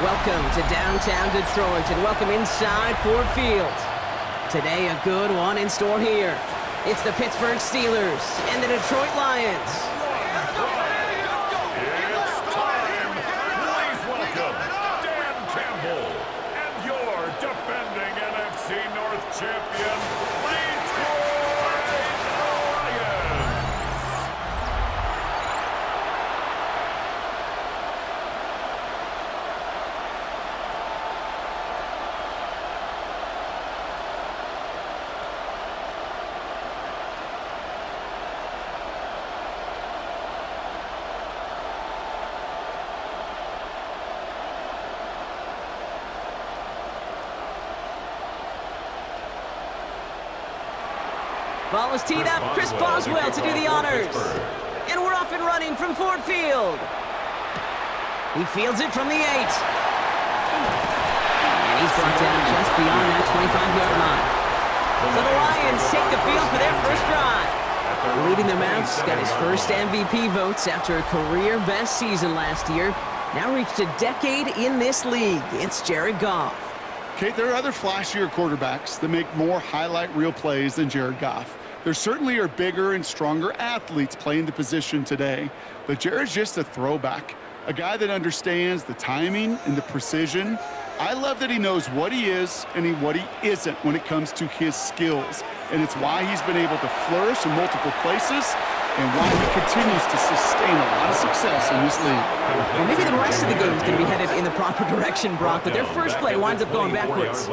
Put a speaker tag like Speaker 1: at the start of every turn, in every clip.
Speaker 1: Welcome to downtown Detroit and welcome inside Ford Field. Today a good one in store here. It's the Pittsburgh Steelers and the Detroit Lions.
Speaker 2: It's time. Please welcome Dan Campbell and your defending NFC North champion, Detroit Lions.
Speaker 1: Ball is teed up. Chris Boswell to do the honors. And we're off and running from Ford Field. He fields it from the 8. And he's brought down just beyond that 25-yard line. So the Lions take the field for their first drive. Leading them out, got his first MVP votes after a career-best season last year. Now reached a decade in this league. It's Jared Goff.
Speaker 3: Kate, there are other flashier quarterbacks that make more highlight reel plays than Jared Goff. There certainly are bigger and stronger athletes playing the position today, but Jared's just a throwback, a guy that understands the timing and the precision. I love that he knows what he is and what he isn't when it comes to his skills, and it's why he's been able to flourish in multiple places and why he continues to sustain a lot of success in this league.
Speaker 1: Well, maybe the rest of the game is going to be headed in the proper direction, Brock, but their first play winds up going backwards.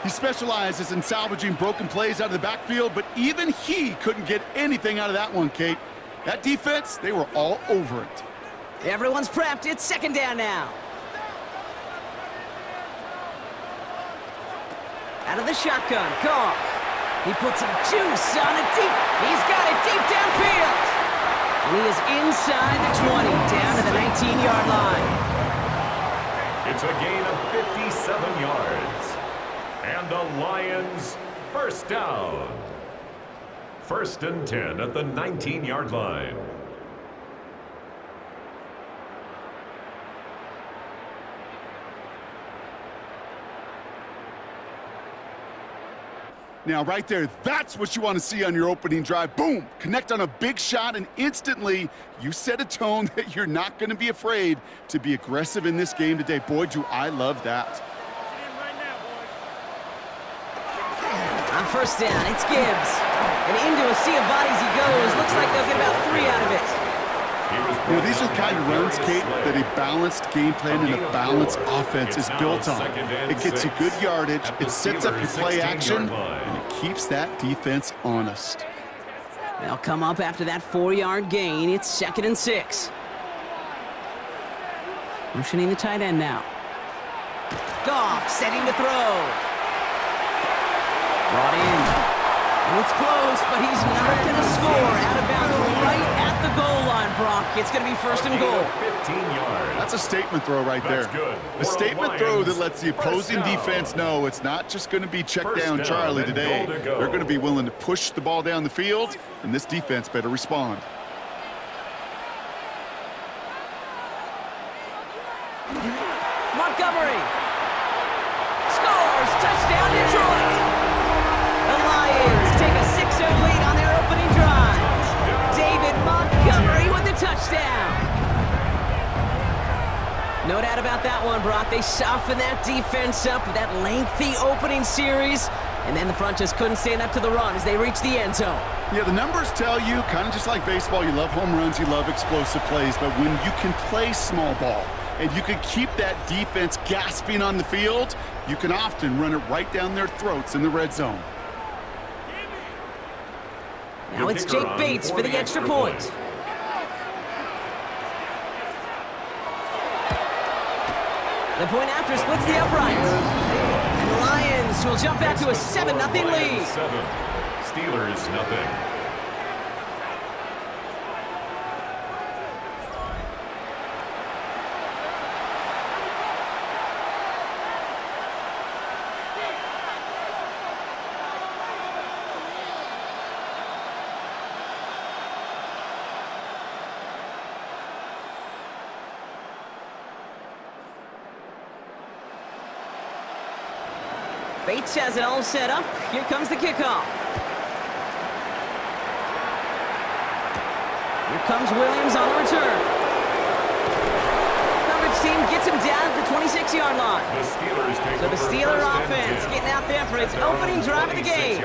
Speaker 3: He specializes in salvaging broken plays out of the backfield, but even he couldn't get anything out of that one, Kate. That defense, they were all over it.
Speaker 1: Everyone's prepped. It's second down now. Out of the shotgun, Goff. He puts some juice on it deep. He's got it deep downfield. And he is inside the 20, down to the 19-yard line.
Speaker 2: It's a gain of 57 yards. And the Lions first down. 1st and 10 at the 19-yard line.
Speaker 3: Now, right there, that's what you want to see on your opening drive. Boom! Connect on a big shot, and instantly you set a tone that you're not going to be afraid to be aggressive in this game today. Boy, do I love that.
Speaker 1: On first down, it's Gibbs. And into a sea of bodies he goes. Looks like they'll get about 3 out of it.
Speaker 3: You know, these are the kind of runs, Kate, that a balanced game plan and a balanced offense is built on. It gets you good yardage, it sets up your play action, and it keeps that defense honest.
Speaker 1: They'll come up after that 4-yard gain. It's 2nd and 6. Motioning the tight end now. Goff setting to throw. Brought in. And it's close, but he's not going to score. Out of bounds right at the goal line, Brock. It's going to be 1st and goal.
Speaker 2: 15 yards.
Speaker 3: That's a statement throw right there. A statement throw that lets the opposing defense know it's not just going to be check down Charlie today. They're going to be willing to push the ball down the field, and this defense better respond.
Speaker 1: Montgomery scores. Touchdown, Detroit. The Lions take a 6-0 lead on their opening drive. David Montgomery with the touchdown. No doubt about that one, Brock. They softened that defense up with that lengthy opening series, and then the front just couldn't stand up to the run as they reached the end zone.
Speaker 3: Yeah, the numbers tell you, kind of just like baseball, you love home runs, you love explosive plays, but when you can play small ball and you can keep that defense gasping on the field, you can often run it right down their throats in the red zone.
Speaker 1: Now it's Jake Bates for the extra point. The point after splits the uprights. And the Lions will jump out to a 7-0 lead.
Speaker 2: 7. Steelers nothing.
Speaker 1: Bates has it all set up. Here comes the kickoff. Here comes Williams on the return. Coverage team gets him down at the 26-yard line. So the Steeler offense getting out there for its opening drive of the game.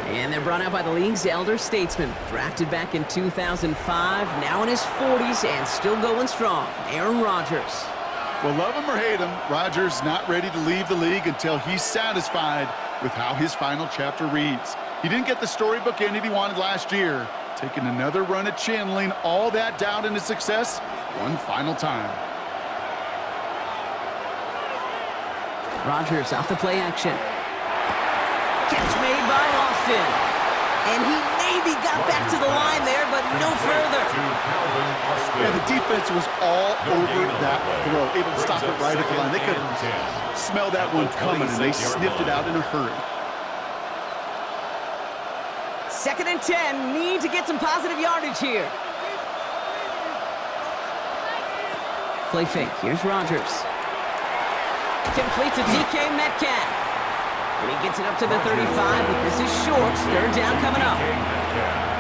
Speaker 1: And they're brought out by the league's elder statesman. Drafted back in 2005, now in his 40s and still going strong. Aaron Rodgers.
Speaker 3: Well, love him or hate him, Rodgers not ready to leave the league until he's satisfied with how his final chapter reads. He didn't get the storybook ending he wanted last year, taking another run at channeling all that doubt into success one final time.
Speaker 1: Rodgers off the play action. Catch made by Austin. And he maybe got back to the line there, but no further.
Speaker 3: Yeah, the defense was all over that throw, able to stop it right at the line. They could smell that one coming, and they sniffed it out in a hurry.
Speaker 1: 2nd and 10, need to get some positive yardage here. Play fake, here's Rodgers. Complete to DK Metcalf. And he gets it up to the 35, but this is short. 3rd down coming up.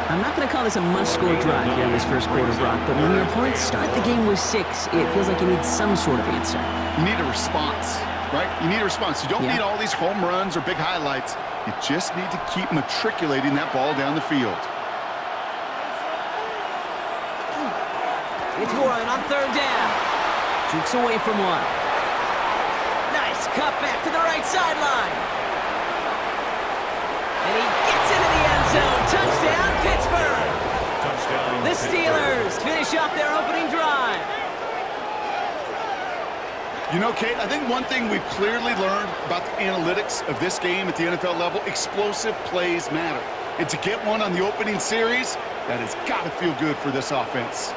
Speaker 1: I'm not going to call this a must-score drive here in this first quarter, Brock, but when your opponents start the game with 6, it feels like you need some sort of answer.
Speaker 3: You need a response, right? You need a response. You don't need all these home runs or big highlights. You just need to keep matriculating that ball down the field.
Speaker 1: It's Warren on 3rd down. Jukes away from one. Nice cut back to the right sideline. And he gets into the end zone. Touchdown, Pittsburgh. The Steelers finish off their opening drive.
Speaker 3: You know, Kate, I think one thing we've clearly learned about the analytics of this game at the NFL level, explosive plays matter. And to get one on the opening series, that has got to feel good for this offense.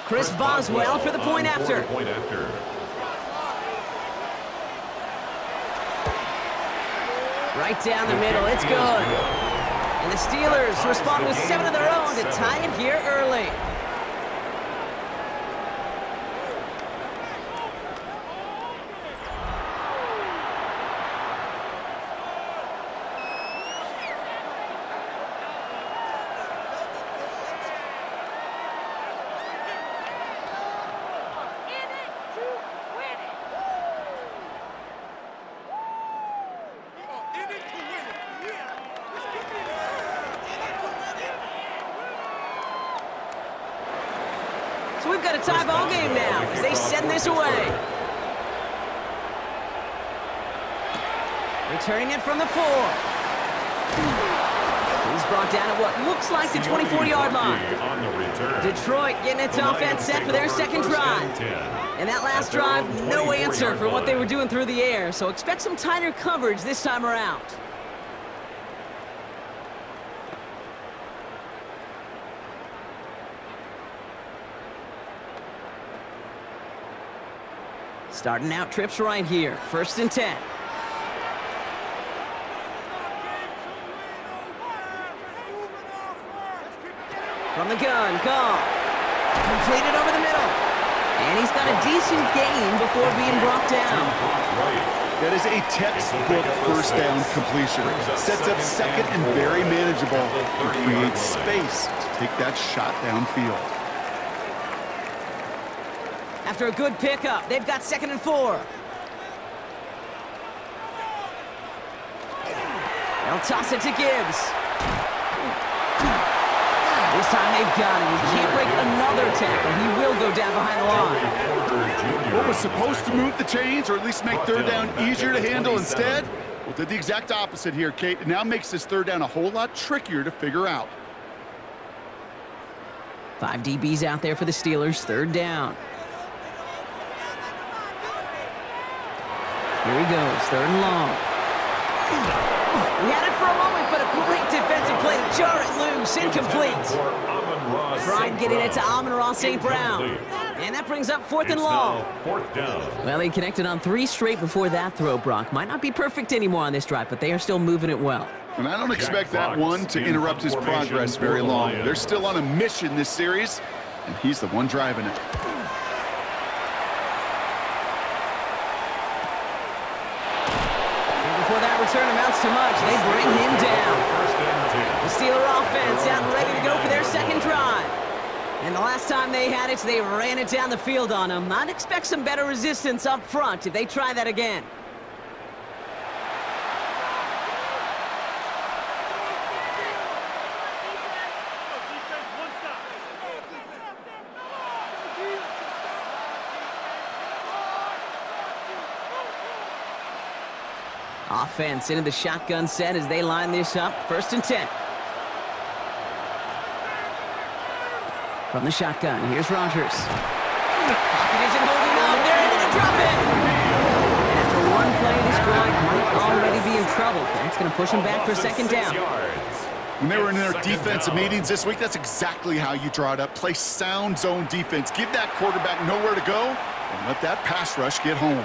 Speaker 1: Chris Boswell for the point after. Right down the middle, it's good. And the Steelers respond with 7 of their own to tie it here early. So we've got a tie ball game now as they send this away. Returning it from the 4. He's brought down at what looks like the 24-yard line. Detroit getting its offense set for their 2nd drive. And that last drive, no answer for what they were doing through the air. So expect some tighter coverage this time around. Starting out trips right here. 1st and 10. From the gun, Goff. Completed over the middle. And he's got a decent gain before being brought down.
Speaker 3: That is a textbook 1st down completion. Sets up 2nd and very manageable and creates space to take that shot downfield.
Speaker 1: After a good pickup, they've got 2nd and 4. They'll toss it to Gibbs. This time they've got him. He can't break another tackle. He will go down behind the line.
Speaker 3: What was supposed to move the chains or at least make 3rd down easier to handle instead? Well, did the exact opposite here, Kate. It now makes this 3rd down a whole lot trickier to figure out.
Speaker 1: 5 DBs out there for the Steelers. 3rd down. Here he goes, 3rd and long. We had it for a moment, but a great defensive play to jar it loose. Incomplete. Tried getting it to Amon-Ra St. Brown. And that brings up 4th and
Speaker 2: It's
Speaker 1: long.
Speaker 2: now 4th down.
Speaker 1: Well, he connected on 3 straight before that throw, Brock. Might not be perfect anymore on this drive, but they are still moving it well.
Speaker 3: And I don't expect that
Speaker 2: Fox
Speaker 3: one to
Speaker 2: in
Speaker 3: interrupt his
Speaker 2: formation
Speaker 3: progress
Speaker 2: for
Speaker 3: very
Speaker 2: the
Speaker 3: long.
Speaker 2: Lions.
Speaker 3: They're still on a mission this series, and he's the one driving it.
Speaker 1: And before that return amounts to much, they bring him down.
Speaker 2: First and 10.
Speaker 1: The Steeler offense out and ready to go for their second drive. And the last time they had it, they ran it down the field on them. I'd expect some better resistance up front if they try that again. Offense into the shotgun set as they line this up. 1st and 10. From the shotgun, here's Rodgers. Pocket isn't holding up. They're able to drop it. And after one play, this drive might already be in trouble. That's going to push him back for 2nd down.
Speaker 3: When they were in their defensive meetings this week, that's exactly how you draw it up. Play sound zone defense. Give that quarterback nowhere to go, and let that pass rush get home.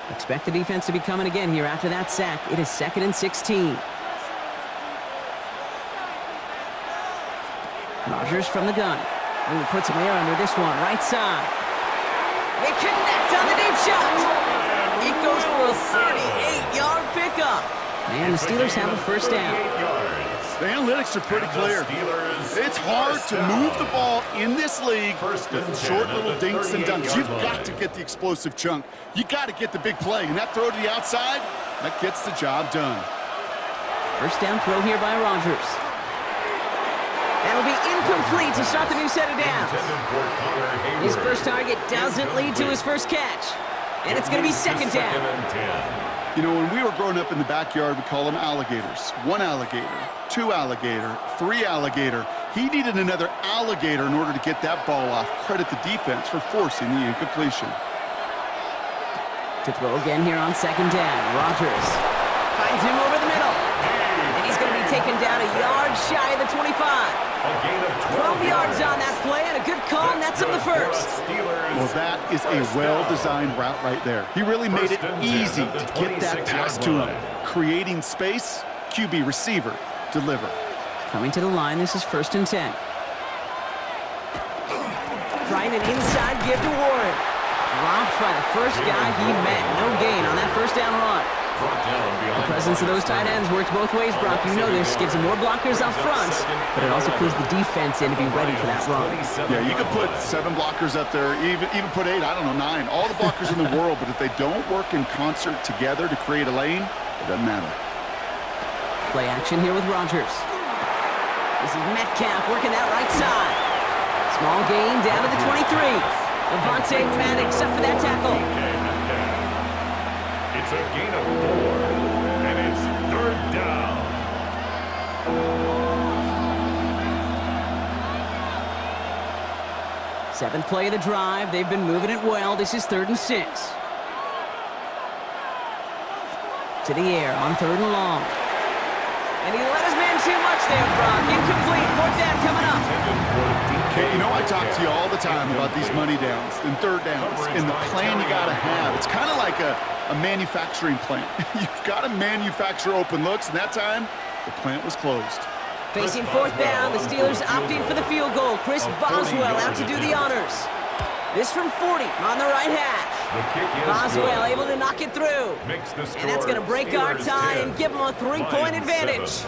Speaker 1: Expect the defense to be coming again here after that sack. It is 2nd and 16. Rodgers from the gun. Ooh, puts some air under this one. Right side. They connect on the deep shot. It goes for a 38-yard pickup. Man, the Steelers have a 1st down.
Speaker 3: The analytics are pretty clear. It's hard to move the ball in this league with short little dinks and dunks. You've got to get the explosive chunk. You got to get the big play. And that throw to the outside, that gets the job done.
Speaker 1: 1st down throw here by Rodgers. That'll be incomplete to start the new set of downs. His first target doesn't lead to his first catch. And it's going to be 2nd down.
Speaker 3: You know, when we were growing up in the backyard, we call them alligators. 1 alligator, 2 alligator, 3 alligator. He needed another alligator in order to get that ball off. Credit the defense for forcing the incompletion.
Speaker 1: To throw again here on 2nd down. Rodgers finds him over the middle. And he's going to be taken down a yard shy of the 25. 12 yards on that play and a good call, and that's up the 1st.
Speaker 3: Well, that is a well-designed route right there. He really made it easy to get that pass to him. Creating space, QB receiver, deliver.
Speaker 1: Coming to the line, this is 1st and 10. Trying an inside give to Warren. Dropped by the first guy he met. No gain on that 1st down run. The presence of those tight ends works both ways, Brock. You know this. Gives them more blockers up front, but it also pulls the defense in to be ready for that run.
Speaker 3: Yeah, you could put 7 blockers up there, even put 8, I don't know, 9. All the blockers in the world, but if they don't work in concert together to create a lane, it doesn't matter.
Speaker 1: Play action here with Rodgers. This is Metcalf working that right side. Small gain down to the 23. Avonte Maddox up for that tackle.
Speaker 2: It's a gain of 4, and it's 3rd down.
Speaker 1: Seventh play of the drive. They've been moving it well. This is 3rd and 6. To the air on 3rd and long. And he let his man too much there, Brock. Incomplete. 4th down coming up.
Speaker 3: Hey, you know, I talk to you all the time about these money downs and 3rd downs and the plan you got to have. It's kind of like a manufacturing plant. You've got to manufacture open looks, and that time, the plant was closed.
Speaker 1: Facing 4th down, the Steelers opting for the field goal. Chris Boswell out to do the honors. This from 40 on the right hash. Boswell able to knock it through. And that's going to break our tie and give them a 3-point advantage.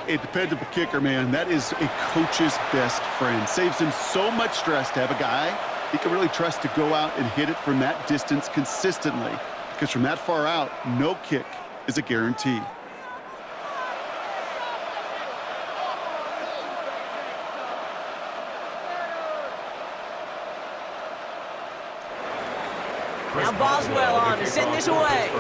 Speaker 3: A dependable kicker, man, that is a coach's best friend. Saves him so much stress to have a guy he can really trust to go out and hit it from that distance consistently. Because from that far out, no kick is a guarantee.
Speaker 1: Now Boswell on to send this away.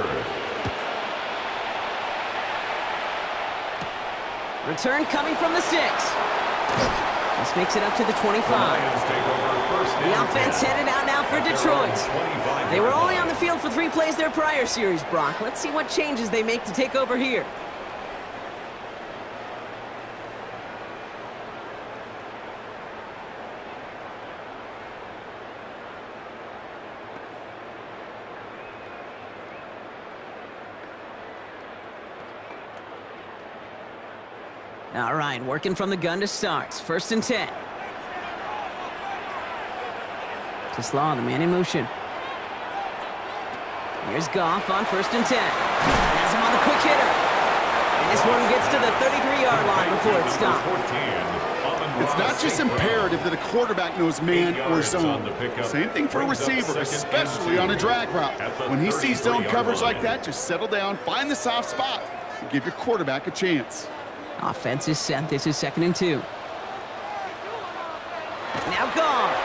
Speaker 1: Return coming from the 6. This makes it up to the 25. The offense headed out now for Detroit. Detroit. They were only on the field for 3 plays their prior series, Brock. Let's see what changes they make to take over here. All right, working from the gun to start. 1st and 10. To Slaw, the man in motion. Here's Goff on 1st and 10. Has him on the quick hitter. And this one gets to the 33-yard line before it's stopped.
Speaker 3: It's not just imperative that a quarterback knows man or zone. Same thing for a receiver, especially on a drag route. When he sees zone coverage like that, just settle down, find the soft spot, and give your quarterback a chance.
Speaker 1: Offense is set. This is 2nd and 2. Now Goff.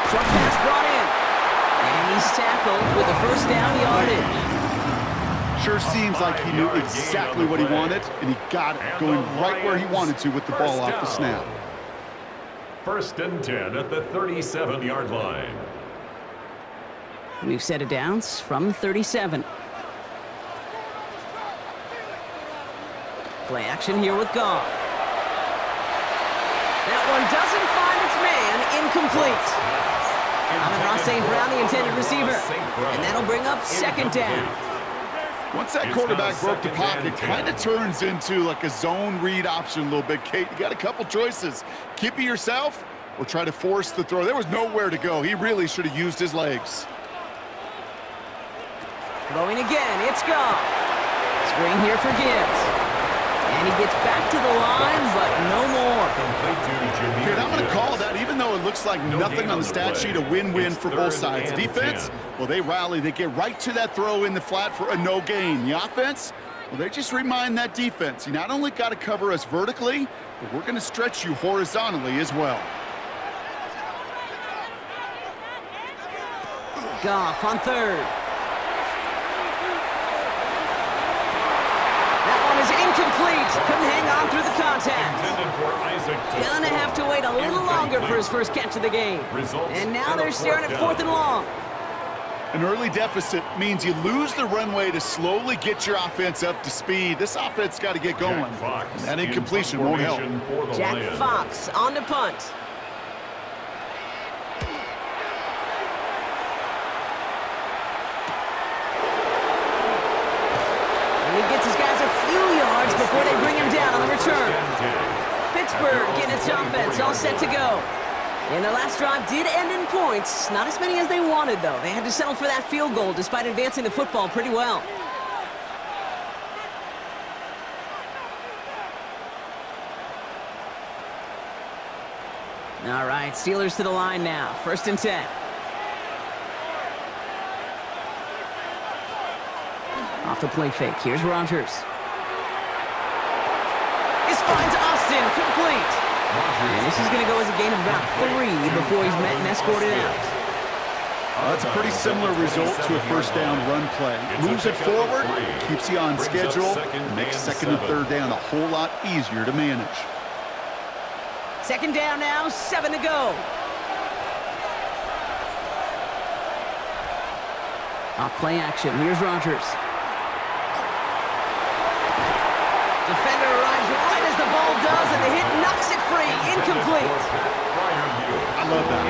Speaker 1: Short pass brought in. And he's tackled with the 1st down yardage.
Speaker 3: Sure seems like he knew exactly what he wanted, and he got it, going right where he wanted to with the ball off the snap.
Speaker 2: 1st and 10 at the 37-yard line.
Speaker 1: We've set it downs from 37. Play action here with Goff. That one doesn't find its man. Incomplete. Amon-Ra St. Brown, the intended receiver. And that'll bring up 2nd down.
Speaker 3: Once that quarterback broke the pocket, kind of turns into like a zone read option a little bit. Kate, you got a couple choices. Keep it yourself or try to force the throw. There was nowhere to go. He really should have used his legs.
Speaker 1: Throwing again, it's Goff. Screen here for Gibbs. And he gets back to the line, but no more.
Speaker 3: Kate, I'm going to call that, even though it looks like nothing on the stat sheet, a win-win for both sides. Defense, well, they rally. They get right to that throw in the flat for a no gain. The offense, well, they just remind that defense, you not only got to cover us vertically, but we're going to stretch you horizontally as well.
Speaker 1: Goff on 3rd. Incomplete. Couldn't hang on through the contact. Gonna have to wait a little longer for his first catch of the game. And now they're staring at 4th and long.
Speaker 3: An early deficit means you lose the runway to slowly get your offense up to speed. This offense got to get going. And that incompletion won't help.
Speaker 1: Jack Fox on the punt. Before they bring him down on the return. Pittsburgh getting its offense all set to go. And the last drive did end in points. Not as many as they wanted, though. They had to settle for that field goal despite advancing the football pretty well. All right, Steelers to the line now. 1st and 10. Off the play fake. Here's Rodgers. Finds Austin, complete. And this is going to go as a gain of about 3 before he's met and escorted out.
Speaker 3: That's a pretty similar result to a 1st down run play. Moves it forward, keeps you on schedule, makes 2nd and 3rd down a whole lot easier to manage.
Speaker 1: 2nd down now, 7 to go. Off play action, here's Rodgers. Defender arrives right as the ball does, and the hit knocks it free. Incomplete.
Speaker 3: I love that.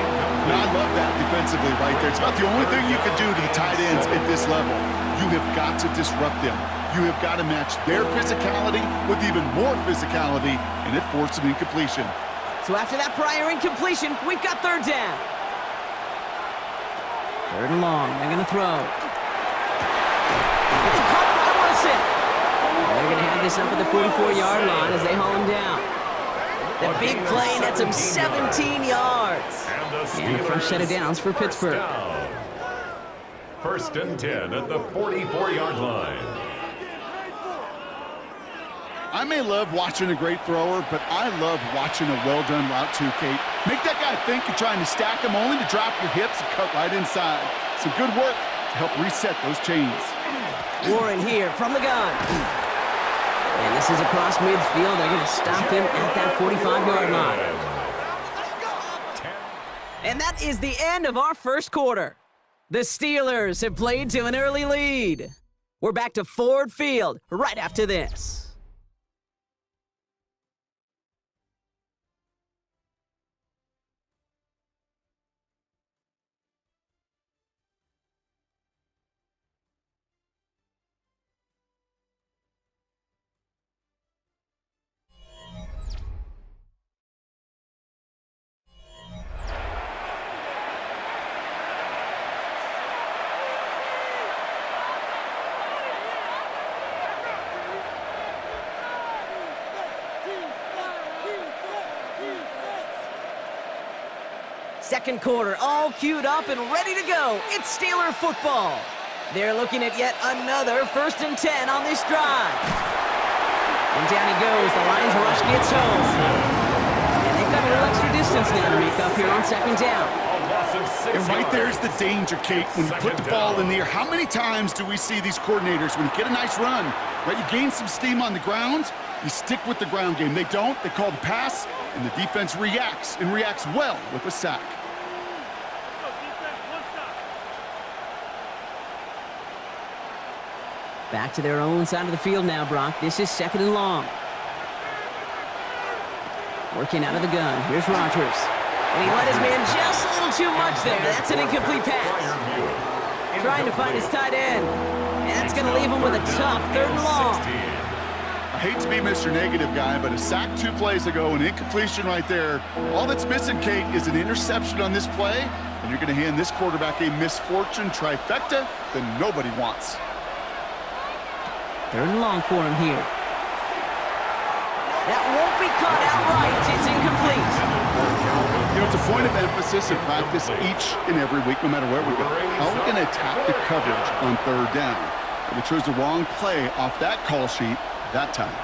Speaker 3: Now, I love that defensively right there. It's about the only thing you could do to the tight ends at this level. You have got to disrupt them. You have got to match their physicality with even more physicality, and it forced an incompletion.
Speaker 1: So after that prior incompletion, we've got 3rd down. 3rd and long. They're going to throw. It's caught by Wilson. They're going to have this up at the 44-yard line as they haul him down. The big play nets him 17 yards. And a fresh set of downs for Pittsburgh.
Speaker 2: 1st and 10 at the 44-yard line.
Speaker 3: I may love watching a great thrower, but I love watching a well-done route too, Kate. Make that guy think you're trying to stack him only to drop your hips and cut right inside. Some good work to help reset those chains.
Speaker 1: Warren here from the gun. And this is across midfield. They're going to stop him at that 45-yard line. And that is the end of our first quarter. The Steelers have played to an early lead. We're back to Ford Field right after this. Second quarter, all queued up and ready to go. It's Steeler football. They're looking at yet another 1st and 10 on this drive. And down he goes. The Lions rush gets home. And they've got a little extra distance now to make up here on 2nd down.
Speaker 3: And right there's the danger, Kate, when you put the ball in the air. How many times do we see these coordinators, when you get a nice run, right, you gain some steam on the ground, you stick with the ground game. They don't. They call the pass, and the defense reacts, and reacts well with a sack.
Speaker 1: Back to their own side of the field now, Brock. This is 2nd and long. Working out of the gun. Here's Rodgers. And he let his man just a little too much there. That's an incomplete pass. Trying to find his tight end. And that's going to leave him with a tough 3rd and long.
Speaker 3: I hate to be Mr. Negative guy, but a sack 2 plays ago, an incompletion right there. All that's missing, Kate, is an interception on this play, and you're going to hand this quarterback a misfortune trifecta that nobody wants.
Speaker 1: 3rd and long for him here. That won't be caught outright. It's incomplete.
Speaker 3: You know, it's a point of emphasis in practice each and every week, no matter where we go. How are we going to attack the coverage on 3rd down? And we chose the wrong play off that call sheet that time.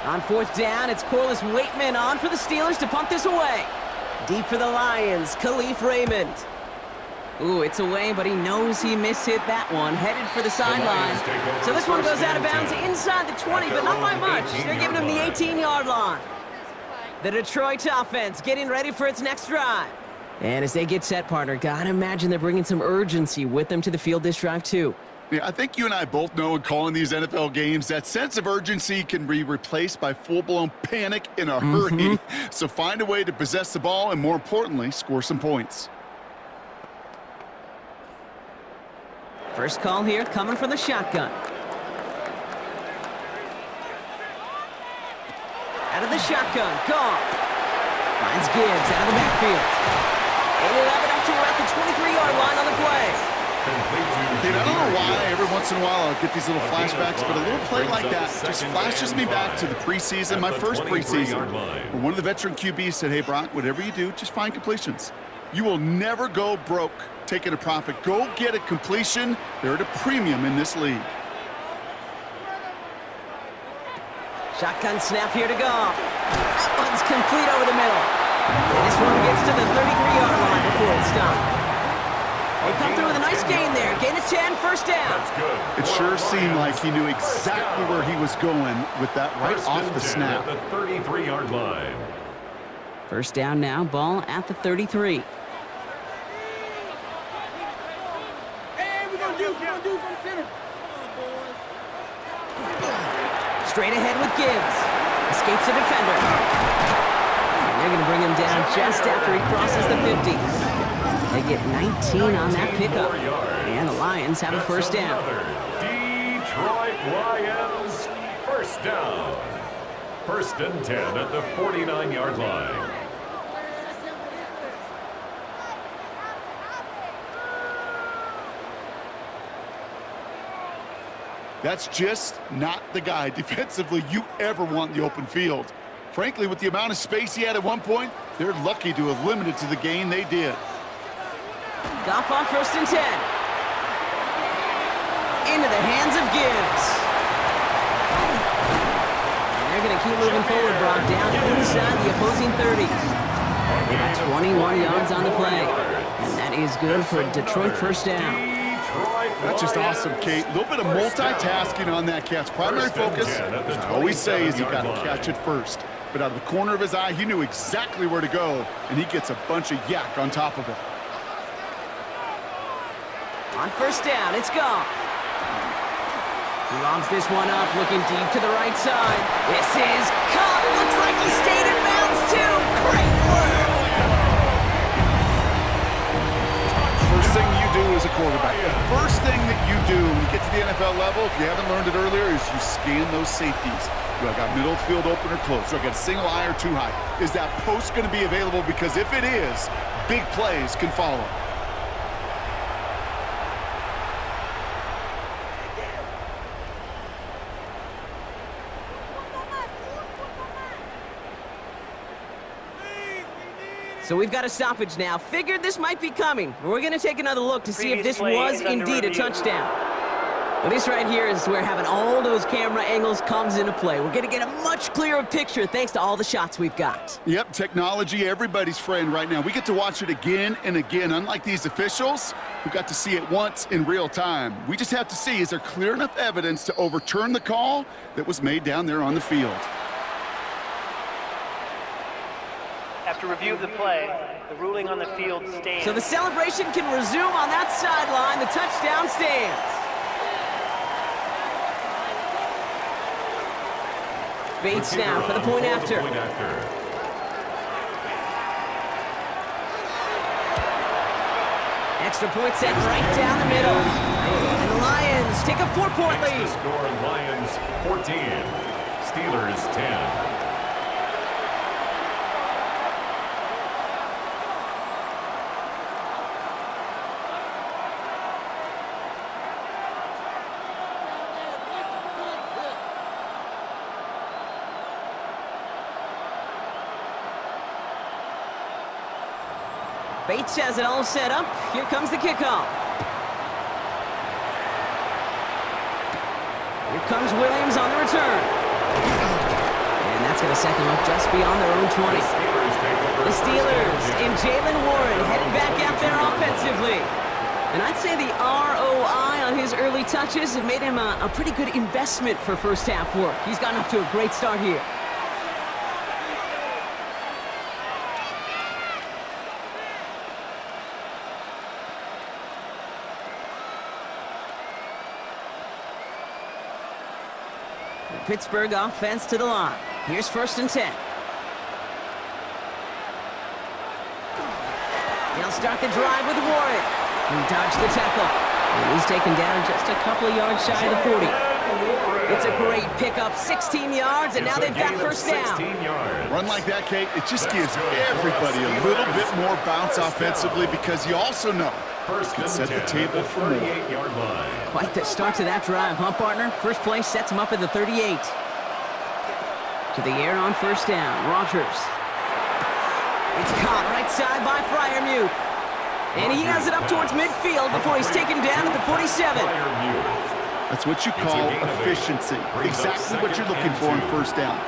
Speaker 1: On 4th down, it's Corliss Waitman on for the Steelers to punt this away. Deep for the Lions, Khalif Raymond. Ooh, it's away, but he knows he mishit that one. Headed for the sideline. So this one goes out of bounds inside the 20, but not by much. They're giving him the 18-yard line. The Detroit offense getting ready for its next drive. And as they get set, partner, gotta imagine they're bringing some urgency with them to the field this drive, too.
Speaker 3: Yeah, I think you and I both know in calling these NFL games that sense of urgency can be replaced by full-blown panic in a hurry. So find a way to possess the ball and, more importantly, score some points.
Speaker 1: First call here coming from the shotgun. Out of the shotgun, Goff. Finds Gibbs out of the backfield. 8-11 up to around the 23-yard line on the play.
Speaker 3: I don't know why every once in a while I'll get these little flashbacks, but a little play like that just flashes me back to the preseason, my first preseason, where one of the veteran QBs said, hey, Brock, whatever you do, just find completions. You will never go broke taking a profit. Go get a completion. They're at a premium in this league.
Speaker 1: Shotgun snap here to Goff. That one's complete over the middle. And this one gets to the 33-yard line before it's done. They come through with a nice gain there. Gain of 10, 1st down.
Speaker 3: It sure seemed like he knew exactly where he was going with that right off the snap.
Speaker 2: At the 33-yard line.
Speaker 1: 1st down now, ball at the 33. Straight ahead with Gibbs. Escapes the defender. And they're going to bring him down just after he crosses the 50. They get 19 on that pickup. And the Lions have a 1st down.
Speaker 2: Detroit Lions, 1st down. 1st and 10 at the 49-yard line.
Speaker 3: That's just not the guy defensively you ever want in the open field. Frankly, with the amount of space he had at one point, they're lucky to have limited to the gain they did.
Speaker 1: Goff on 1st and 10. Into the hands of Gibbs. And they're going to keep moving forward, Brock, down inside the opposing 30. They got 21 yards on the play. And that is good for a Detroit 1st down.
Speaker 3: That's just awesome, Kate. A little bit of multitasking on that catch. Primary focus, as I always say, is you got to catch it first. but out of the corner of his eye, he knew exactly where to go, and he gets a bunch of yak on top of it.
Speaker 1: On first down, it's Goff. He lobs this one up, looking deep to the right side. This is caught. Looks like he stayed in bounds, too. Great work.
Speaker 3: First thing you do as a quarterback, the first thing that you do when you get to the NFL level, if you haven't learned it earlier, is you scan those safeties. Do I got middle field open or close? Do I got a single high or too high? Is that post going to be available? Because if it is, big plays can follow.
Speaker 1: So we've got a stoppage now. Figured this might be coming. We're going to take another look to see if this was indeed a touchdown. Well, this right here is where having all those camera angles comes into play. We're going to get a much clearer picture thanks to all the shots we've got.
Speaker 3: Yep, technology, everybody's friend right now. We get to watch it again and again. Unlike these officials, who got to see it once in real time. We just have to see, is there clear enough evidence to overturn the call that was made down there on the field?
Speaker 4: After review of the play, the ruling on the field stands.
Speaker 1: So the celebration can resume on that sideline. The touchdown stands. Bates now for the point after. Extra point set right down the middle. And the Lions take a 4-point lead.
Speaker 2: Score Lions 14, Steelers 10.
Speaker 1: Bates has it all set up. Here comes the kickoff. Here comes Williams on the return. And that's going to set them up just beyond their own 20. The Steelers and Jalen Warren headed back out there offensively. And I'd say the ROI on his early touches have made him a pretty good investment for first half work. He's gotten off to a great start here. Pittsburgh offense to the line. Here's 1st and 10. He'll start the drive with Warren. He dodged the tackle. And he's taken down just a couple of yards shy of the 40. It's a great pickup, 16 yards, and now they've got first down.
Speaker 3: Run like that, Kate, it just gives everybody a little bit more bounce offensively because you also know can set the table for more.
Speaker 1: Quite the start to that drive, huh, partner? First play sets him up at the 38. To the air on first down, Rodgers. It's caught right side by Freiermuth. And he has it up towards midfield before he's taken down at the 47.
Speaker 3: That's what you call efficiency. Exactly what you're looking for on first down.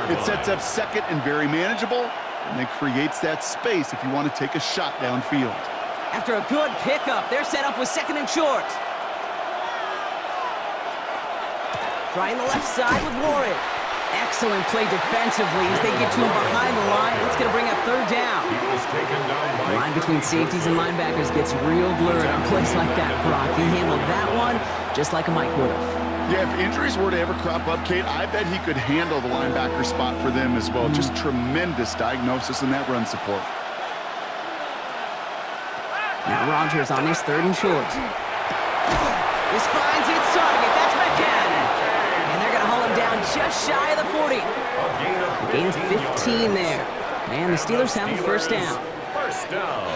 Speaker 3: It sets up second and very manageable, and then creates that space if you want to take a shot downfield.
Speaker 1: After a good pickup, they're set up with 2nd and short. Trying the left side with Warren. Excellent play defensively as they get to him behind the line. That's going to bring up 3rd down. The line between safeties and linebackers gets real blurred on plays like that, Brock. He handled that one just like a Mike would have.
Speaker 3: Yeah, if injuries were to ever crop up, Kate, I bet he could handle the linebacker spot for them as well. Just tremendous diagnosis in that run support.
Speaker 1: Now Rodgers on his 3rd and short. This finds its target. That's McCann. And they're going to haul him down just shy of the 40. A gain of 15 there. And the Steelers have a first down.
Speaker 2: First down.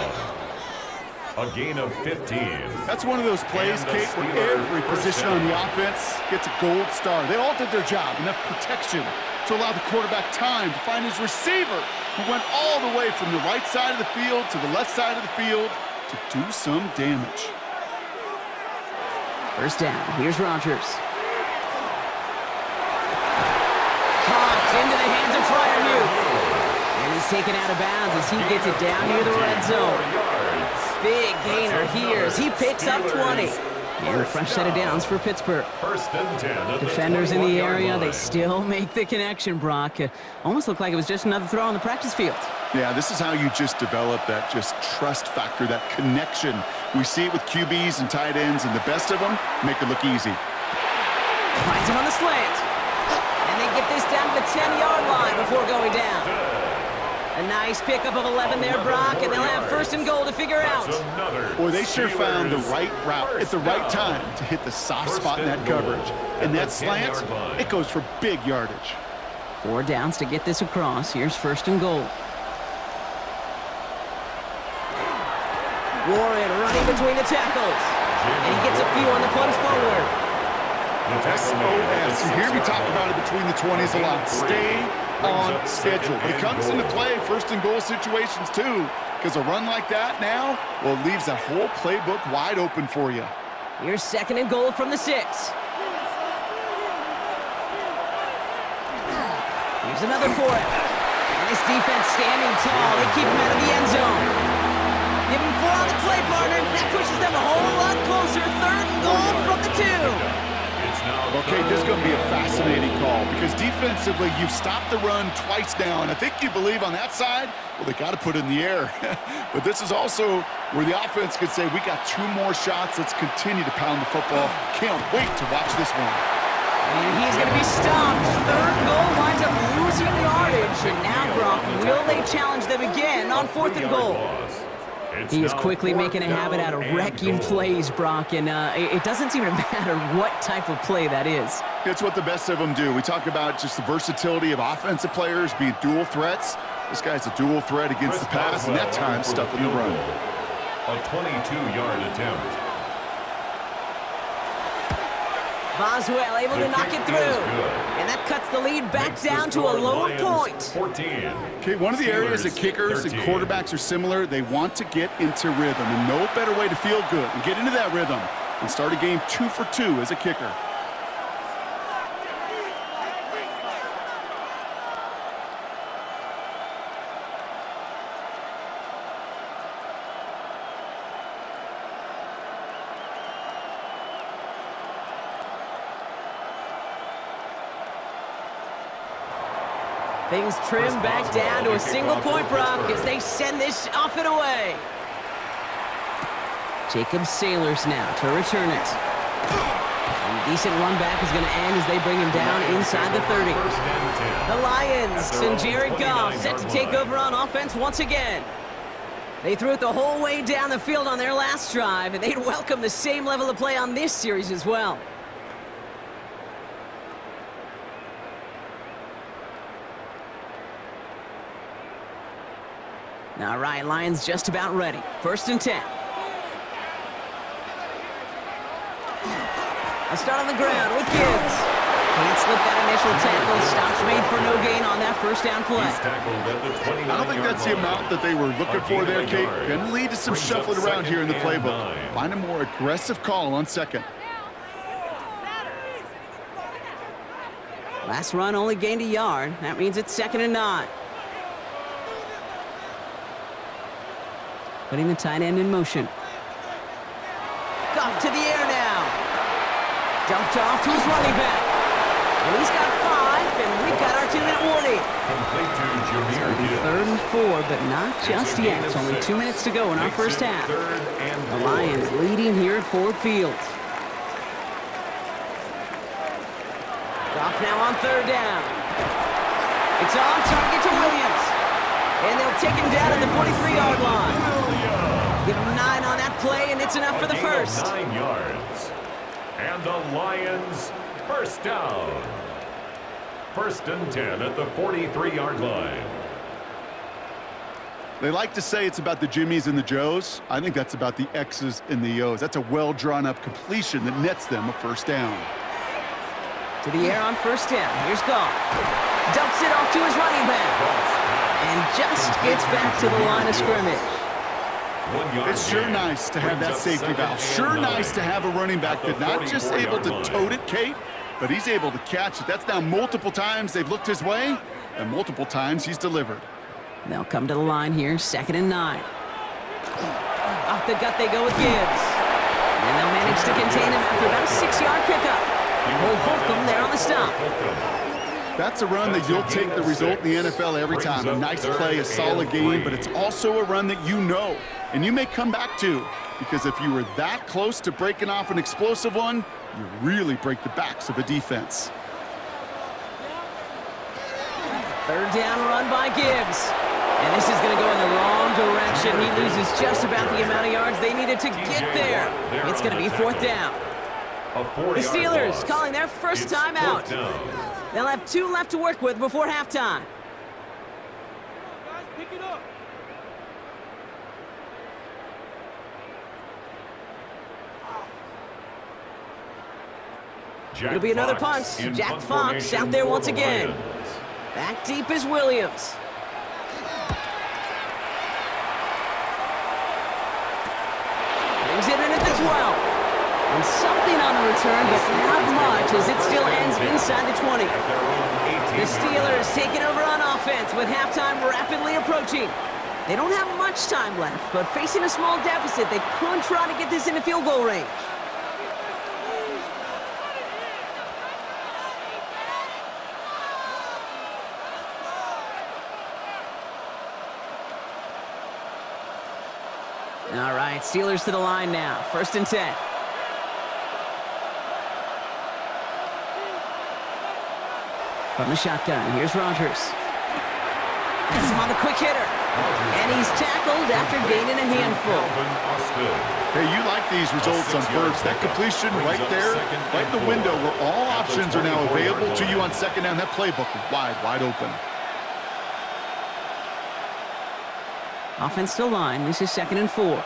Speaker 2: A gain of 15.
Speaker 3: That's one of those plays, Kate, where every position on the offense gets a gold star. They all did their job. Enough protection to allow the quarterback time to find his receiver, who went all the way from the right side of the field to the left side of the field to do some damage.
Speaker 1: First down. Here's Rodgers. Caught into the hands of Freiermuth. And he's taken out of bounds as he gets it down near the red zone. Big gainer here as he picks up 20. And a fresh set of downs for Pittsburgh.
Speaker 2: First and 10 at
Speaker 1: Defenders in the
Speaker 2: 21-yard
Speaker 1: area, they
Speaker 2: line.
Speaker 1: still make the connection, Brock. Almost looked like it was just another throw on the practice field.
Speaker 3: Yeah, this is how you just develop that just trust factor, that connection. We see it with QBs and tight ends, and the best of them make it look easy.
Speaker 1: Finds him on the slant. And they get this down to the 10-yard line before going down. A nice pickup of 11 there, Brock, and they'll have first and goal to figure out.
Speaker 3: Boy, they sure found the right route at the right time to hit the soft spot in that coverage. And that slant, it goes for big yardage.
Speaker 1: 4 downs to get this across. Here's first and goal. Warren running between the tackles. And he gets a few on the plunge forward.
Speaker 3: SOS. You hear me talk about it between the 20s a lot. Stay on schedule. But it comes into play first and goal situations too, because a run like that now, well, it leaves that whole playbook wide open for you.
Speaker 1: Here's second and goal from the 6. Here's another for him. And this defense standing tall. They keep him out of the end zone. Give him 4 on the play, partner. That pushes them a whole lot closer. Third and goal from the 2.
Speaker 3: Okay, this is going to be a fascinating call because defensively, you've stopped the run twice now, and I think you believe on that side, well, they got to put it in the air. But this is also where the offense could say, we got 2 more shots. Let's continue to pound the football. Can't wait to watch this one.
Speaker 1: And he's going to be stopped. Third goal winds up losing the yardage. And now, Brock, will they challenge them again on 4th and goal? He is quickly making a habit out of wrecking plays, Brock, and it doesn't seem to matter what type of play that is.
Speaker 3: It's what the best of them do. We talk about just the versatility of offensive players being dual threats. This guy's a dual threat against the pass, and that time stuffing the run.
Speaker 2: A 22-yard attempt.
Speaker 1: Boswell able to knock it through. And that cuts the lead back down to a lower point.
Speaker 2: 14.
Speaker 3: Okay, one of the areas that kickers and quarterbacks are similar, they want to get into rhythm. And no better way to feel good and get into that rhythm and start a game 2 for 2 as a kicker.
Speaker 1: Things trim back down to a single point, Brock, as they send this off and away. Jacob Sailors now to return it. And a decent run back is going to end as they bring him down inside the 30. The Lions and Jared Goff set to take over on offense once again. They threw it the whole way down the field on their last drive, and they'd welcome the same level of play on this series as well. All right, Lions just about ready. 1st and 10. A start on the ground with Gibbs. Can't slip that initial tackle. Stops made for no gain on that first down play.
Speaker 3: I don't think that's the amount that they were looking for there, Kate. Can lead to some shuffling around here in the playbook. Find a more aggressive call on 2nd.
Speaker 1: Last run only gained a yard. That means it's 2nd and 9. Putting the tight end in motion. Goff to the air now. Dumped off to his running back. And he's got 5, and we've got our 2-minute warning. It's going to be 3rd and 4, but not just yet. It's only 2 minutes to go in our first half. The Lions leading here at Ford Field. Goff now on 3rd down. It's on target to Williams. And they'll take him down at the 43-yard line. Give him 9 on that play, and it's enough for the first.
Speaker 2: 9 yards. And the Lions first down. 1st and 10 at the 43-yard line.
Speaker 3: They like to say it's about the Jimmies and the Joes. I think that's about the X's and the O's. That's a well-drawn-up completion that nets them a first down.
Speaker 1: To the air on 1st down. Here's Goff. Dumps it off to his running back. And just gets back to the line of scrimmage.
Speaker 3: It's sure nice to have that safety valve. Sure nice to have a running back that's not just able to tote it, Kate, but he's able to catch it. That's now multiple times they've looked his way, and multiple times he's delivered.
Speaker 1: They'll come to the line here, 2nd and 9. Off the gut they go with Gibbs. And they'll manage to contain him after about a 6-yard pickup. Will Holcomb there on the stop.
Speaker 3: That's a run that you'll take the result in the NFL every time. A nice play, a solid game, but it's also a run that you know, and you may come back to, because if you were that close to breaking off an explosive one, you really break the backs of a defense.
Speaker 1: Third down run by Gibbs. And this is going to go in the wrong direction. He loses just about the amount of yards they needed to get there. It's going to be fourth down. The Steelers calling their first timeout. They'll have 2 left to work with before halftime. It'll be another punt. Jack Fox out there once again. Back deep is Williams. Brings it in at the 12. And something on the return, but not much, as it still ends inside the 20. The Steelers taking over on offense with halftime rapidly approaching. They don't have much time left, but facing a small deficit, they could try to get this into field goal range. All right, Steelers to the line now. 1st and 10. From the shotgun, here's Rodgers. That's him on the quick hitter. And he's tackled after gaining a handful.
Speaker 3: Hey, you like these results on first. That completion right there, right in the window where all options are now available to you on second down. That playbook wide open.
Speaker 1: Offense to line. This is 2nd and 4.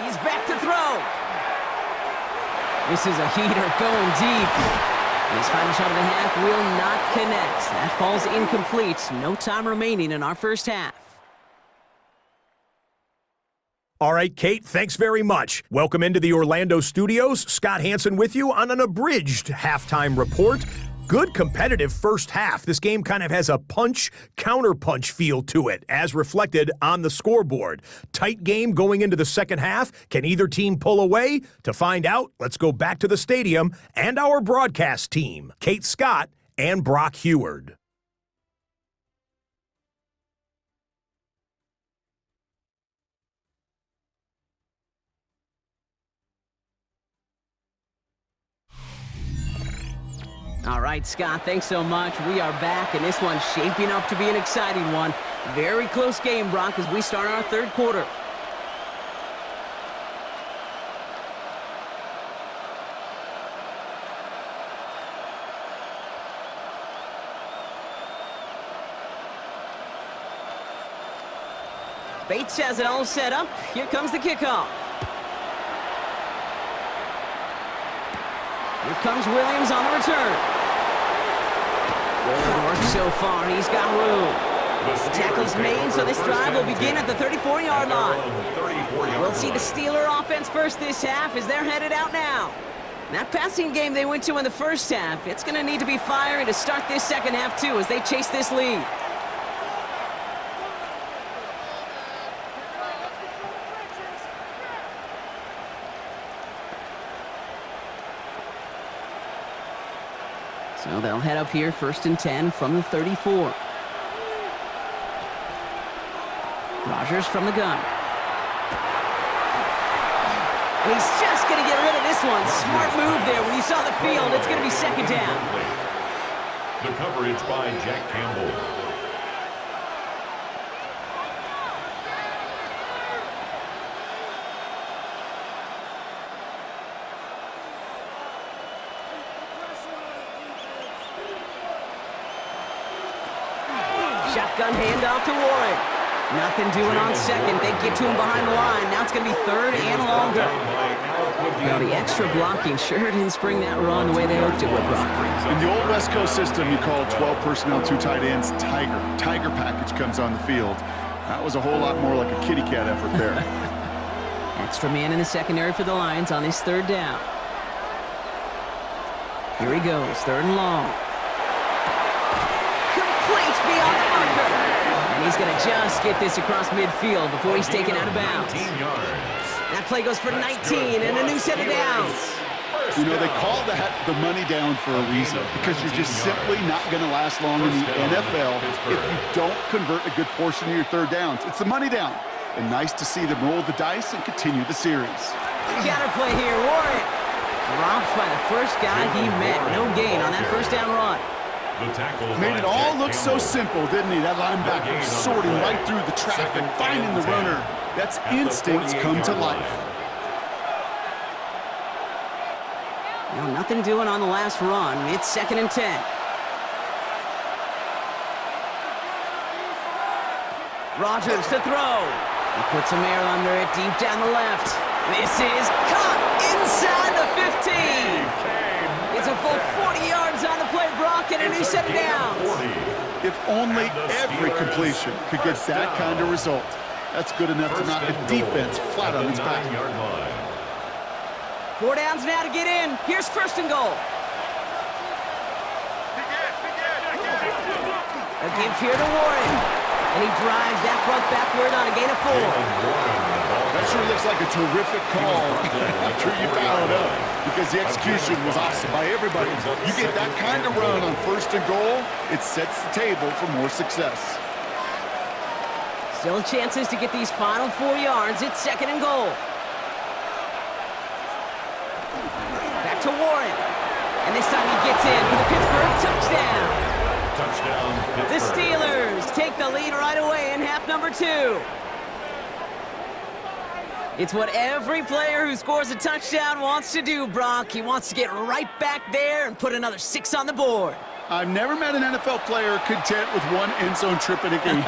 Speaker 1: He's back to throw. This is a heater going deep. And his final shot of the half will not connect. That falls incomplete. No time remaining in our first half.
Speaker 5: All right, Kate, thanks very much. Welcome into the Orlando studios. Scott Hansen with you on an abridged halftime report. Good competitive first half. This game kind of has a punch-counterpunch feel to it, as reflected on the scoreboard. Tight game going into the second half. Can either team pull away? To find out, let's go back to the stadium and our broadcast team, Kate Scott and Brock Heward.
Speaker 1: All right, Scott, thanks so much. We are back, and this one's shaping up to be an exciting one. Very close game, Brock, as we start our third quarter. Bates has it all set up. Here comes the kickoff. Here comes Williams on the return. Good work so far. He's got room. The tackle's made, so this drive will begin at the 34-yard line. We'll see the Steeler offense first this half as they're headed out now. That passing game they went to in the first half, it's going to need to be fiery to start this second half, too, as they chase this lead. So they'll head up here, 1st and 10 from the 34. Rodgers from the gun. And he's just going to get rid of this one. Smart move there. When you saw the field, it's going to be 2nd down.
Speaker 2: The coverage by Jack Campbell.
Speaker 1: Shotgun handoff to Warren. Nothing doing on second. They get to him behind the line. Now it's going to be 3rd and longer. Now the extra blocking sure didn't spring that run the way they hoped it would, Brock.
Speaker 3: In the old West Coast system, you call 12 personnel, 2 tight ends, Tiger. Tiger package comes on the field. That was a whole lot more like a kitty cat effort there.
Speaker 1: Extra man in the secondary for the Lions on this third down. Here he goes, third and long. Complete beyond the marker. And he's going to just get this across midfield before he's taken out of bounds. That play goes for 19 and a new set of downs.
Speaker 3: You know, they call that the money down for a reason, because you're just simply not going to last long in the NFL if you don't convert a good portion of your third downs. It's the money down. And nice to see them roll the dice and continue the series.
Speaker 1: Counterplay here, Warren. Dropped by the first guy he met. No gain on that first down run.
Speaker 3: Made it all look so simple, didn't he? That linebacker sorting right through the traffic, finding the runner. That's instincts come to life.
Speaker 1: Well, nothing doing on the last run. It's 2nd and 10. Rodgers to throw. He puts some air under it, deep down the left. This is caught inside the 15. It's a full 40 yards on the play, Brock, and a new set of downs.
Speaker 3: If only every completion could get that kind of result. That's good enough to knock a defense flat on its back.
Speaker 1: 4 downs now to get in. Here's 1st and goal. A give here to Warren. And he drives that front backward on a gain of 4.
Speaker 3: That sure looks like a terrific call after you fouled up, because the execution was awesome by everybody. You get that kind of run on 1st and goal, it sets the table for more success.
Speaker 1: Still chances to get these final 4 yards. It's 2nd and goal. Back to Warren. And this time he gets in for the Pittsburgh touchdown. The Steelers take the lead right away in half number 2. It's what every player who scores a touchdown wants to do, Brock. He wants to get right back there and put another 6 on the board.
Speaker 3: I've never met an NFL player content with one end zone trip in a game.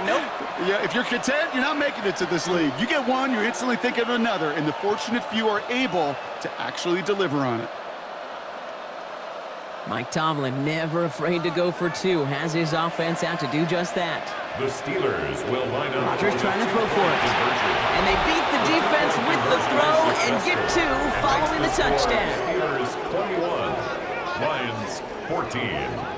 Speaker 1: Nope.
Speaker 3: Yeah, if you're content, you're not making it to this league. You get one, you're instantly thinking of another, and the fortunate few are able to actually deliver on it.
Speaker 1: Mike Tomlin, never afraid to go for 2, has his offense out to do just that.
Speaker 2: The Steelers will line up.
Speaker 1: Rodgers trying to throw for it. And they beat the defense with the throw and get 2 following the touchdown.
Speaker 2: Steelers 21, Lions 14.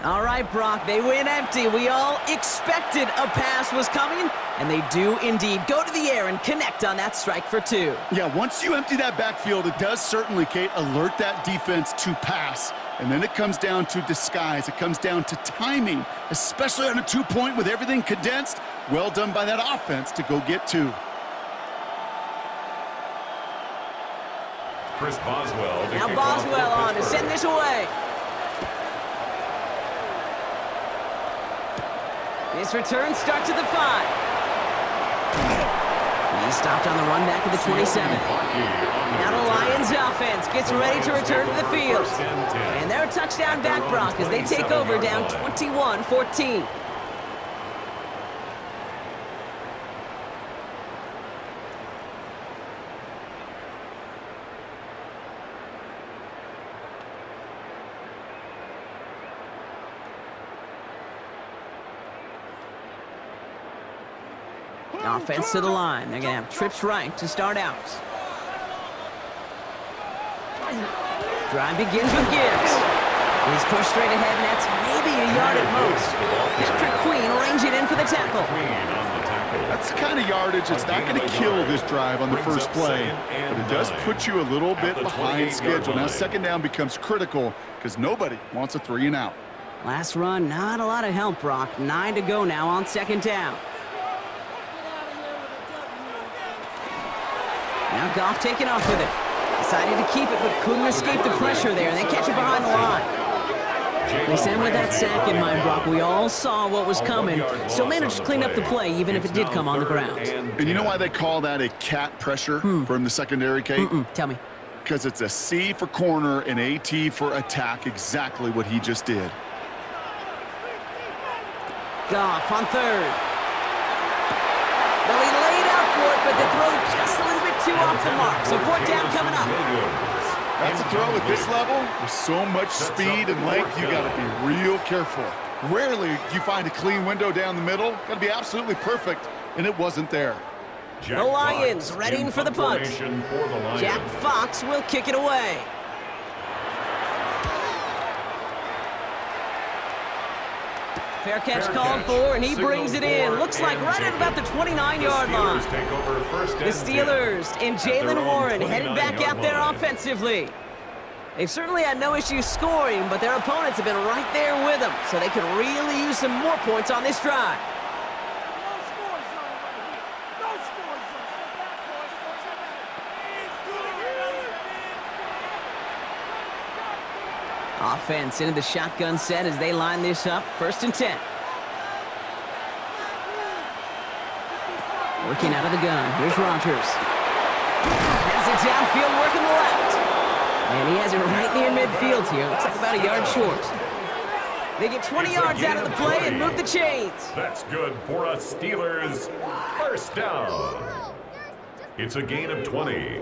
Speaker 1: All right, Brock, they win empty. We all expected a pass was coming, and they do indeed go to the air and connect on that strike for 2.
Speaker 3: Yeah, once you empty that backfield, it does certainly, Kate, alert that defense to pass. And then it comes down to disguise. It comes down to timing, especially on a 2-point with everything condensed. Well done by that offense to go get 2.
Speaker 2: Chris Boswell.
Speaker 1: Now Boswell on to send this away. His return starts at the 5. He's stopped on the run back at the 27. Now the Lions offense gets ready to return to the field. And they're a touchdown back, Brock, as they take over down 21-14. Offense to the line. They're going to have trips right to start out. Drive begins with Gibbs. He's pushed straight ahead, and that's maybe a yard at most. Patrick Queen ranging in for the tackle.
Speaker 3: That's the kind of yardage that's not going to kill this drive on the first play, but it does put you a little bit behind schedule. Now 2nd down becomes critical because nobody wants a 3 and out.
Speaker 1: Last run, not a lot of help, Brock. 9 to go now on 2nd down. Now Goff taking off with it. Decided to keep it, but couldn't escape the pressure there. They catch it behind the line. They send with that sack in mind, Brock. We all saw what was coming, so managed to clean up the play, even if it did come on the ground.
Speaker 3: And you know why they call that a cat pressure from the secondary, Kate?
Speaker 1: Tell me.
Speaker 3: because it's a C for corner and a T for attack, exactly what he just did.
Speaker 1: Goff on third. Well, he laid out for it, but the throw just a little bit too off the mark. So fourth down coming up.
Speaker 3: That's a throw at this level. With so much speed and length, you got to be real careful. Rarely do you find a clean window down the middle. Got to be absolutely perfect, and it wasn't there.
Speaker 1: The Lions readying for the punt. Jack Fox will kick it away. Fair catch called for, and he brings it in. Looks like right at about the 29-yard line. The Steelers and Jalen Warren headed back out there offensively. They've certainly had no issues scoring, but their opponents have been right there with them, so they could really use some more points on this drive. Offense into the shotgun set as they line this up. 1st and 10. Working out of the gun. Here's Rodgers. Has it downfield, working the left. And he has it right near midfield here. Looks like about a yard short. They get 20 yards out of the play and move the chains.
Speaker 2: That's good for a Steelers 1st down. It's a gain of 20.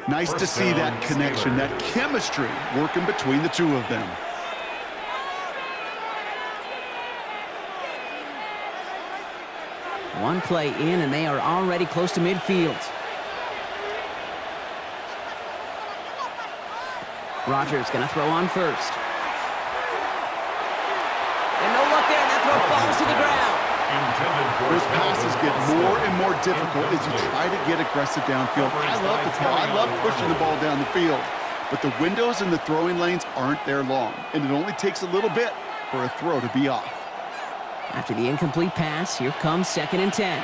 Speaker 3: Nice to see that connection, that chemistry working between the two of them.
Speaker 1: One play in, and they are already close to midfield. Rodgers going to throw on first. And no luck there, and that throw falls to the ground.
Speaker 3: Those passes get more and more difficult as you try to get aggressive downfield. I love the ball. I love pushing the ball down the field. But the windows in the throwing lanes aren't there long, and it only takes a little bit for a throw to be off.
Speaker 1: After the incomplete pass, here comes 2nd and 10.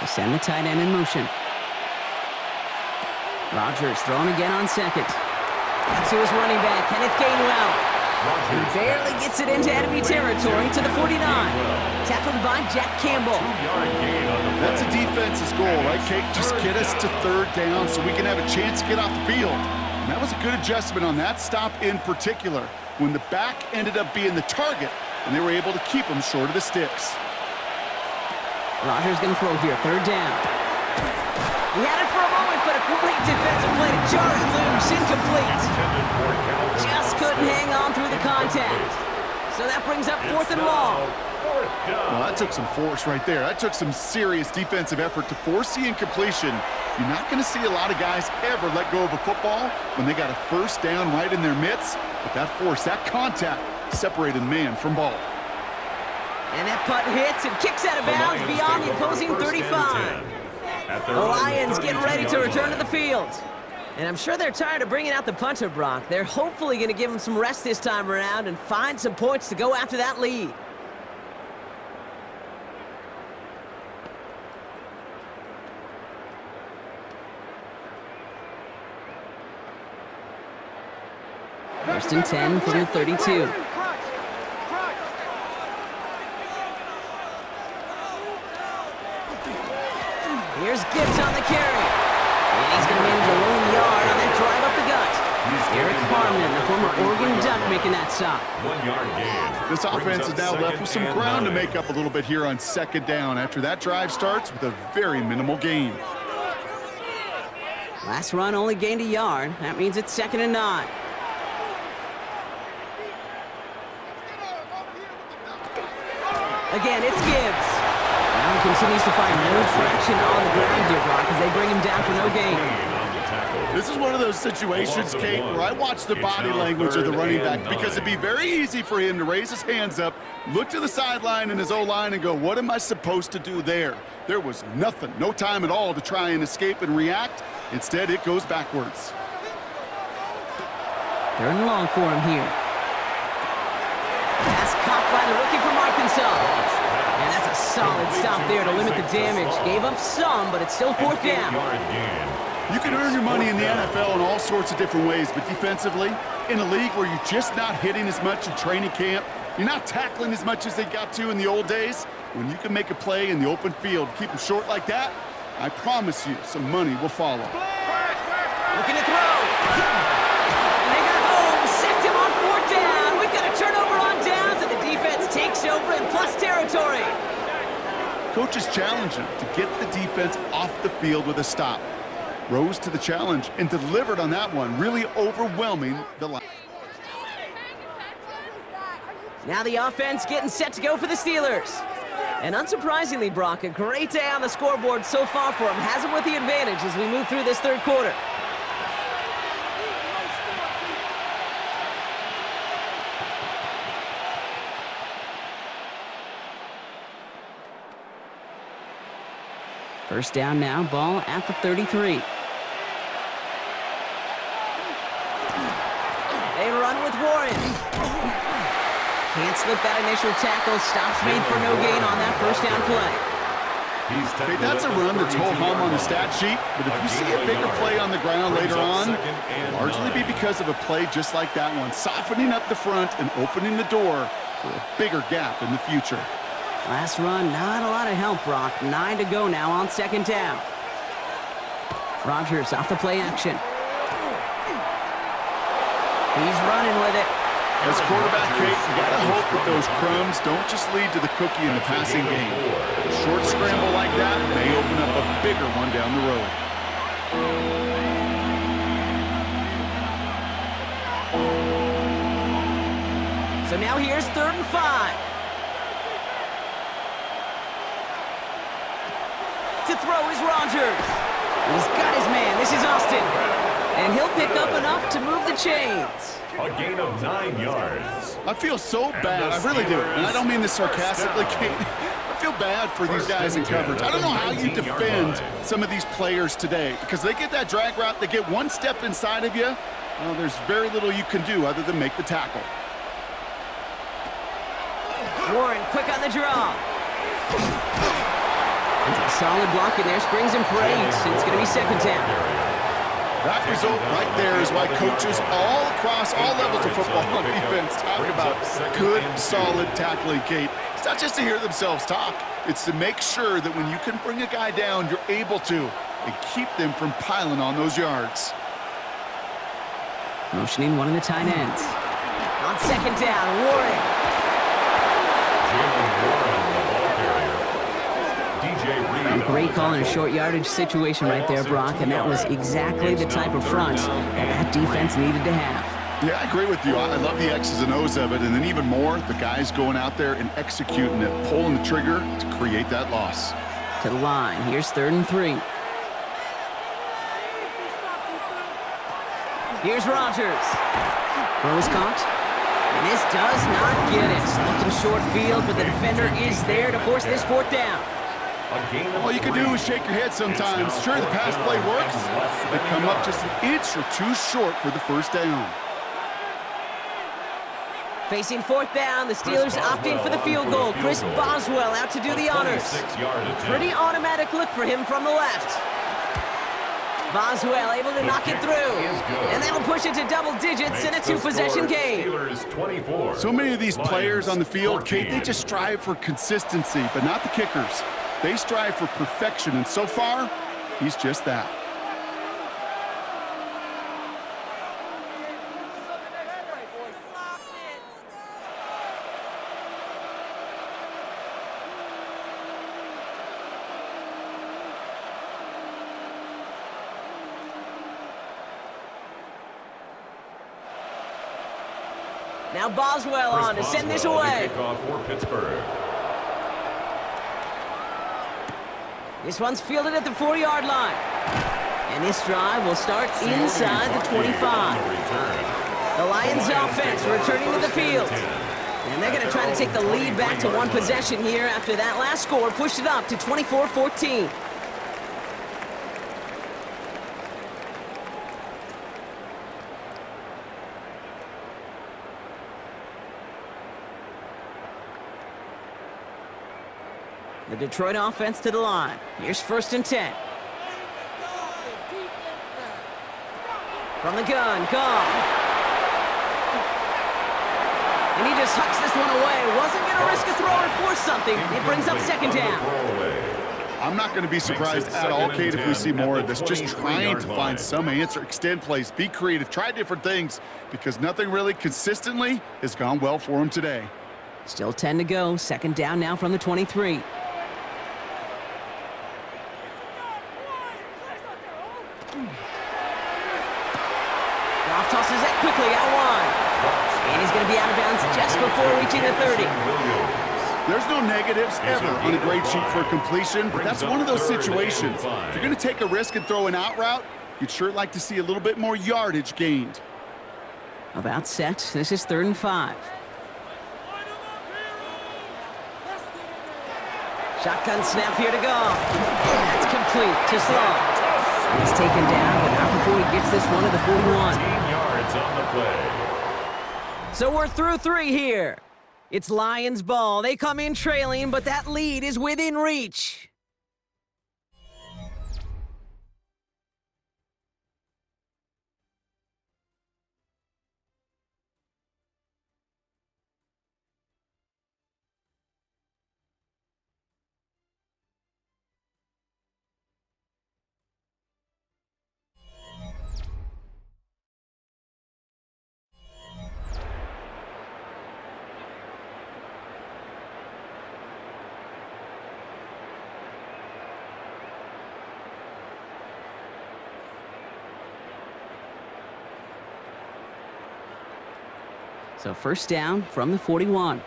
Speaker 1: They send the tight end in motion. Rodgers throwing again on 2nd. That's to his running back, Kenneth Gainwell. He barely gets it into enemy territory to the 49. Tackled by Jack Campbell.
Speaker 3: That's a defense's goal, right, Kate? Just get us to 3rd down so we can have a chance to get off the field. And that was a good adjustment on that stop in particular, when the back ended up being the target, and they were able to keep him short of the sticks.
Speaker 1: Rodgers going to throw here, 3rd down. He had it for a moment, but a great defensive play to jar it loose, incomplete. Just couldn't hang on through the contact. So that brings up 4th and long.
Speaker 3: Well, that took some force right there. That took some serious defensive effort to force the incompletion. You're not going to see a lot of guys ever let go of a football when they got a 1st down right in their midst. But that force, that contact, separated man from ball.
Speaker 1: And that punt hits and kicks out of bounds beyond the opposing 35. The Lions getting ready to return to the field. And I'm sure they're tired of bringing out the punter, Brock. They're hopefully going to give him some rest this time around and find some points to go after that lead. First and 10 from the 32. Here's Gibbs on the carry. And he's going to manage a lone yard on that drive up the gut. Eric Harmon, the former Oregon Duck, making that stop.
Speaker 2: 1 yard gain.
Speaker 3: This offense is now left with some ground to make up a little bit here on 2nd down after that drive starts with a very minimal gain.
Speaker 1: Last run only gained a yard. That means it's 2nd and 9. Again, it's Gibbs. Now he continues to find no traction on the ground here, Brock, as they bring him down for no gain.
Speaker 3: This is one of those situations, Kate, where I watch the body language of the running back because it'd be very easy for him to raise his hands up, look to the sideline in his O-line and go, what am I supposed to do there? There was nothing, no time at all to try and escape and react. Instead, it goes backwards.
Speaker 1: 3rd and long for him here. Pass caught by the rookie from Arkansas. And that's a solid stop there to limit the damage. Gave up some, but it's still 4th down.
Speaker 3: You can earn your money in the NFL in all sorts of different ways, but defensively, in a league where you're just not hitting as much in training camp, you're not tackling as much as they got to in the old days, when you can make a play in the open field, keep them short like that, I promise you some money will follow.
Speaker 1: Looking to throw. And they got home. Sacked him on 4th down. We've got a turnover on downs, and the defense takes over in plus territory.
Speaker 3: Coach is challenging to get the defense off the field with a stop. Rose to the challenge and delivered on that one, really overwhelming the line.
Speaker 1: Now the offense getting set to go for the Steelers. And unsurprisingly, Brock, a great day on the scoreboard so far for him. Has him with the advantage as we move through this 3rd quarter. First down now, ball at the 33. They run with Warren. Can't slip that initial tackle. Stops made for no gain on that first down play.
Speaker 3: Okay, that's a run that's ho-hum on the stat sheet, but if you see a bigger play on the ground later on, largely be because of a play just like that one, softening up the front and opening the door for a bigger gap in the future.
Speaker 1: Last run, not a lot of help, Brock. 9 to go now on 2nd down. Rodgers off the play action. He's running with it.
Speaker 3: As quarterback, Kate, you got to hope that those crumbs don't just lead to the cookie in the passing game. A short scramble like that may open up a bigger one down the road.
Speaker 1: So now here's 3rd and 5. To throw is Rodgers. He's got his man. This is Austin. And he'll pick up enough to move the chains.
Speaker 2: A gain of 9 yards.
Speaker 3: I feel so bad. I really do. And I don't mean this sarcastically, Kate. I feel bad for these guys in coverage. I don't know how you defend some of these players today because they get that drag route, they get one step inside of you. Well, there's very little you can do other than make the tackle.
Speaker 1: Warren quick on the draw. Solid block in there, springs him for 8. It's going to be 2nd down.
Speaker 3: That result right there is why coaches all across all levels of football on defense talk about good, solid tackling, Kate. It's not just to hear themselves talk. It's to make sure that when you can bring a guy down, you're able to, and keep them from piling on those yards.
Speaker 1: Motioning one of the tight ends. On 2nd down, Warren. A great call in a short yardage situation right there, Brock, and that was exactly the type of front that defense needed to have.
Speaker 3: Yeah, I agree with you. I love the X's and O's of it, and then even more, the guys going out there and executing it, pulling the trigger to create that loss.
Speaker 1: To the line. Here's 3rd and 3. Here's Rodgers. Rose caught. And this does not get it. Looking short field, but the defender is there to force this 4th down.
Speaker 3: All you can do is shake your head sometimes. Sure, the pass play works. They come up just an inch or 2 short for the 1st down.
Speaker 1: Facing 4th down, the Steelers opting for the field goal. Chris Boswell out to do the honors. Pretty automatic look for him from the left. Boswell able to knock it through. And that'll push it to double digits in a 2-possession game.
Speaker 3: So many of these players on the field, Kate, they just strive for consistency, but not the kickers. They strive for perfection, and so far, he's just that.
Speaker 1: Now Boswell on to send this away.
Speaker 2: For Pittsburgh.
Speaker 1: This one's fielded at the 4-yard line. And this drive will start inside the 25. The Lions offense returning to the field. And they're going to try to take the lead back to 1 possession here after that last score pushed it up to 24-14. The Detroit offense to the line. Here's 1st and 10. From the gun, gone. And he just hucks this one away. Wasn't going to risk a throw or force something. It brings up 2nd down.
Speaker 3: I'm not going to be surprised at all, Kate, if we see more of this. Just trying to find some answer, extend plays, be creative, try different things, because nothing really consistently has gone well for him today.
Speaker 1: Still 10 to go. Second down now from the 23. Goff tosses it quickly out wide. And he's going to be out of bounds just before reaching the 30.
Speaker 3: There's no negatives ever on a grade sheet for a completion, but that's one of those situations. If you're going to take a risk and throw an out route, you'd sure like to see a little bit more yardage gained.
Speaker 1: About set. This is 3rd and 5. Shotgun snap here to go. That's complete to Slow. He's taken down, but not before he gets this one to the 41.
Speaker 2: 15 yards on the play.
Speaker 1: So we're through 3 here. It's Lions ball. They come in trailing, but that lead is within reach. So first down from the 41.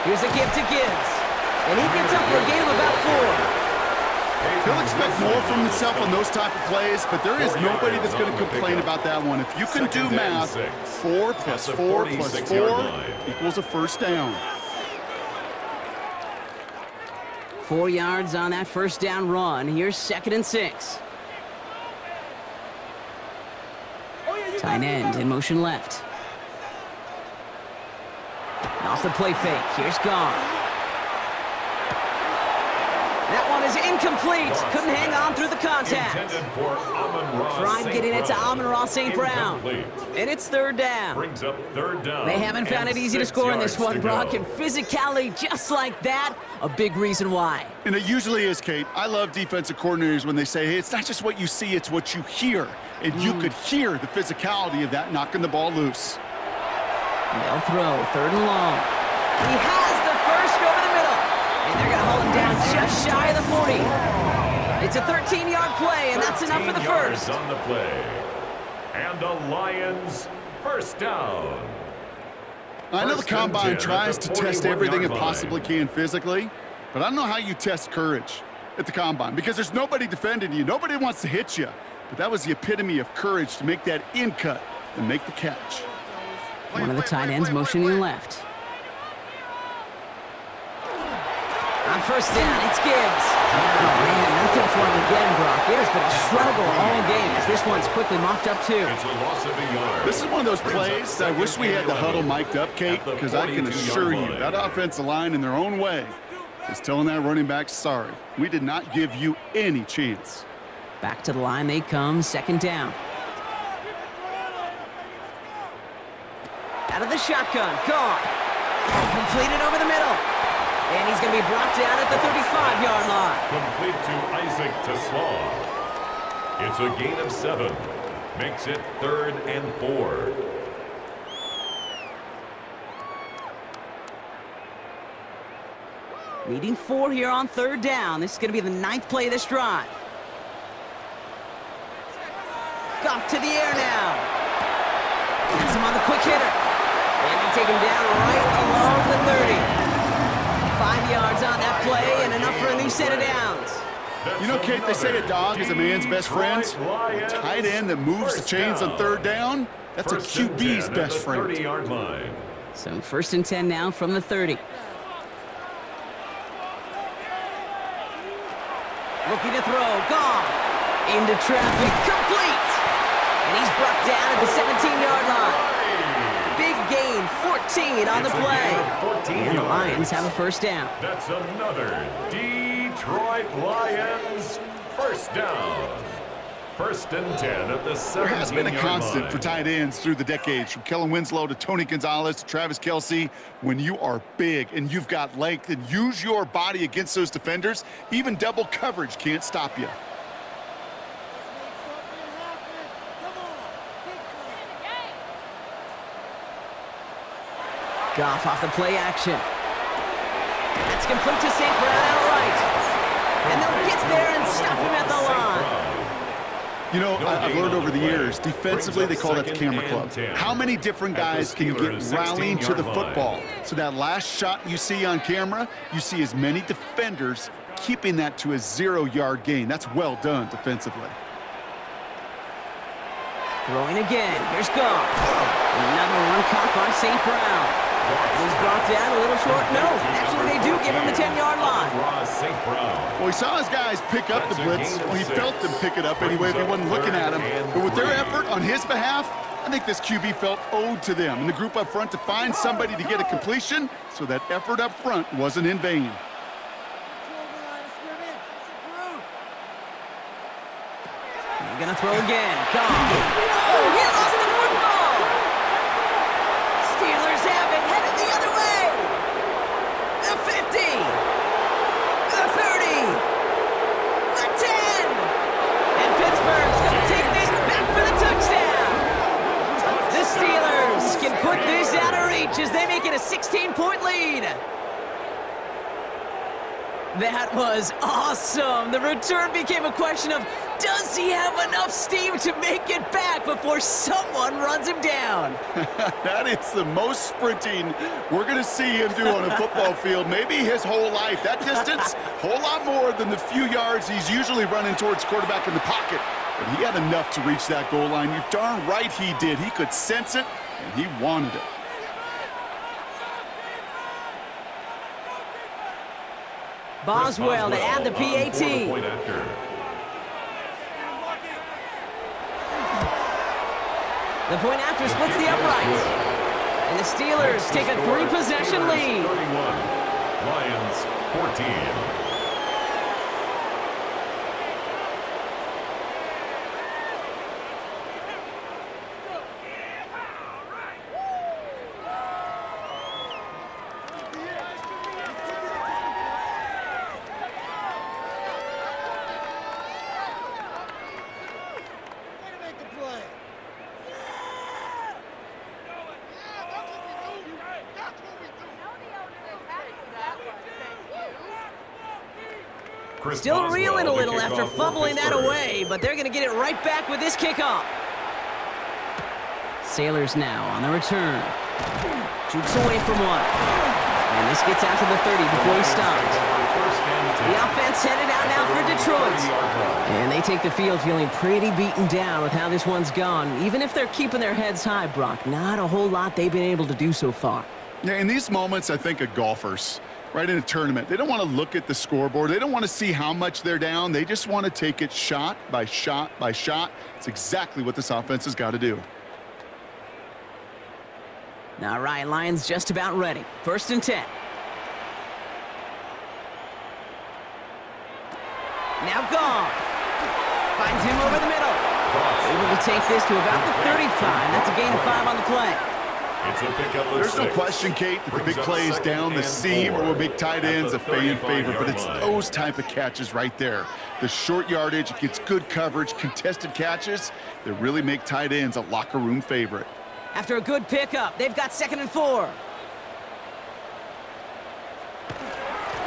Speaker 1: Here's a give to Gibbs. And he gets up for a gain of about 4.
Speaker 3: He'll expect more from himself on those type of plays, but there is nobody that's going to complain about that one. If you can do math, 4 plus 4 plus 4 equals a first down.
Speaker 1: 4 yards on that first down run. Here's 2nd and 6. Tight end in motion left. Off the play fake. Here's Goff. That one is incomplete. Couldn't hang on through the contact. Tried getting it to Amon-Ra St. Brown. And it's 3rd down.
Speaker 2: Brings up 3rd down.
Speaker 1: They haven't found it easy to score in this one, Brock. And physicality just like that, a big reason why.
Speaker 3: And it usually is, Kate. I love defensive coordinators when they say, hey, it's not just what you see, it's what you hear. And you could hear the physicality of that knocking the ball loose.
Speaker 1: They'll throw 3rd and long. He has the first over the middle. And they're going to hold him down just shy of the 40. It's a 13-yard play, and that's enough for the first.
Speaker 2: On the play. And the Lions first down.
Speaker 3: I know the combine tries to test everything it possibly can physically, but I don't know how you test courage at the combine because there's nobody defending you. Nobody wants to hit you. But that was the epitome of courage to make that in cut and make the catch.
Speaker 1: One of the tight ends motioning left. On first down, it's Gibbs. Oh, man, nothing for him again, Brock. It has been a struggle all game as this one's quickly mopped up, too.
Speaker 2: It's a loss of a yard.
Speaker 3: This is one of those plays that I wish we had the huddle mic'd up, Kate, because I can assure you that offensive line in their own way is telling that running back, sorry, we did not give you any chance.
Speaker 1: Back to the line they come, 2nd down. Out of the shotgun, Goff. Completed over the middle. And he's going to be brought down at the 35-yard line.
Speaker 2: Complete to Isaac to Slaw. It's a gain of 7. Makes it 3rd and 4.
Speaker 1: Needing 4 here on 3rd down. This is going to be the 9th play of this drive. Goff to the air now. Has him on the quick hitter. And they take him down right along the 30. 5 yards on that play and enough for a new set of downs.
Speaker 3: You know, Kate, they say a dog is a man's best friend. A tight end that moves the chains on 3rd down, that's a QB's best friend.
Speaker 2: 30-yard line.
Speaker 1: So 1st and 10 now from the 30. Looking to throw, Goff. Into traffic, complete. And he's brought down at the 17-yard line. Big gain, 14 on the play. And the Lions have a first down.
Speaker 2: That's another Detroit Lions first down. First and 10 at the 17-yard line.
Speaker 3: There has been a constant for tight ends through the decades, from Kellen Winslow to Tony Gonzalez to Travis Kelce. When you are big and you've got length and use your body against those defenders, even double coverage can't stop you.
Speaker 1: Goff off the play action. That's complete to St. Brown outright. And they'll get there and stop him at the line.
Speaker 3: You know, I've learned over the years, defensively they call that the camera club. How many different guys can you get rallying to the football? So that last shot you see on camera, you see as many defenders keeping that to a 0-yard gain. That's well done defensively.
Speaker 1: Throwing again. Here's Goff. Another one caught by St. Brown. He's brought down a little short. No, actually they do give him the 10-yard line.
Speaker 3: Well, he saw his guys pick up the blitz. Well, he felt them pick it up anyway if he wasn't looking at him. But with their effort on his behalf, I think this QB felt owed to them and the group up front to find somebody to get a completion, so that effort up front wasn't in vain.
Speaker 1: They're gonna throw again. Goff. Oh, he lost the football. Steelers have it, headed the other way. The 50. The 30. The 10. And Pittsburgh's gonna take this back for the touchdown. The Steelers can put this out of reach as they make it a 16-point lead. That was awesome. The return became a question of, does he have enough steam to make it back before someone runs him down?
Speaker 3: That is the most sprinting we're going to see him do on a football field, maybe his whole life. That distance, a whole lot more than the few yards he's usually running towards quarterback in the pocket. But he had enough to reach that goal line. You're darn right he did. He could sense it, and he wanted it.
Speaker 1: Boswell to add the PAT. The point after splits the uprights. And the Steelers take a 3-possession lead.
Speaker 2: 31, Lions 14.
Speaker 1: Still reeling a little after fumbling that away, but they're going to get it right back with this kickoff. Sailors now on the return. Jukes away from one. And this gets out to the 30 before he stops. The offense headed out now for Detroit. And they take the field feeling pretty beaten down with how this one's gone. Even if they're keeping their heads high, Brock, not a whole lot they've been able to do so far.
Speaker 3: Yeah, in these moments, I think of golfers. Right, in a tournament, they don't want to look at the scoreboard. They don't want to see how much they're down. They just want to take it shot by shot by shot. It's exactly what this offense has got to do.
Speaker 1: All right, Lions just about ready. 1st and 10. Now Goff finds him over the middle. Able to take this to about the 35. That's a gain of 5 on the play.
Speaker 2: It's a pickup of
Speaker 3: There's no
Speaker 2: 6.
Speaker 3: question, Kate, that the big plays down the seam or big tight ends a fan favorite, but it's those type of catches right there. The short yardage, it gets good coverage, contested catches that really make tight ends a locker room favorite.
Speaker 1: After a good pickup, they've got 2nd and 4.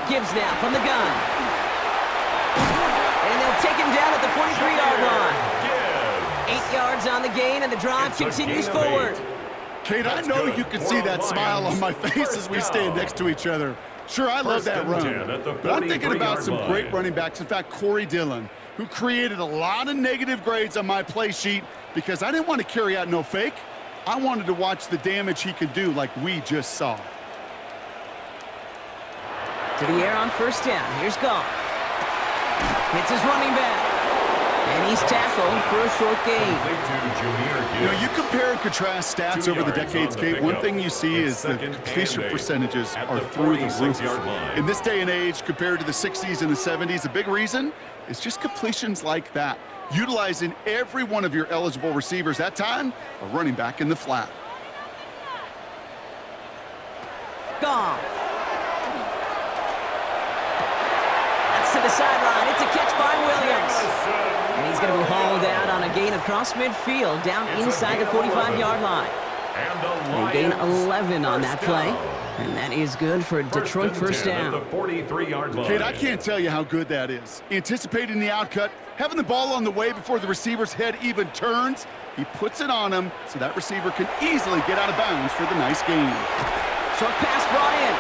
Speaker 1: Gibbs now from the gun. And they'll take him down at the 43-yard line. 8 yards on the gain, and the drive continues forward.
Speaker 3: Kate, I know you can see that smile on my face as we stand next to each other. Sure, I love that run, but I'm thinking about some great running backs. In fact, Corey Dillon, who created a lot of negative grades on my play sheet because I didn't want to carry out no fake. I wanted to watch the damage he could do like we just saw.
Speaker 1: To the air on 1st down. Here's Goff. Hits his running back. And he's tackled for a short gain.
Speaker 3: You know, you compare and contrast stats over the decades, Kate. One thing you see is the completion percentages are through the roof. In this day and age, compared to the 60s and the 70s, a big reason is just completions like that. Utilizing every one of your eligible receivers. That time, a running back in the flat.
Speaker 1: Goff. That's to the sideline. It's a catch by Williams. And he's going to be hauled out on a gain across midfield, down inside the 45-yard line. They gain 11 on that play. And that is good for Detroit first down.
Speaker 3: Kate, I can't tell you how good that is. Anticipating the outcut, having the ball on the way before the receiver's head even turns, he puts it on him so that receiver can easily get out of bounds for the nice gain.
Speaker 1: Short pass brought in.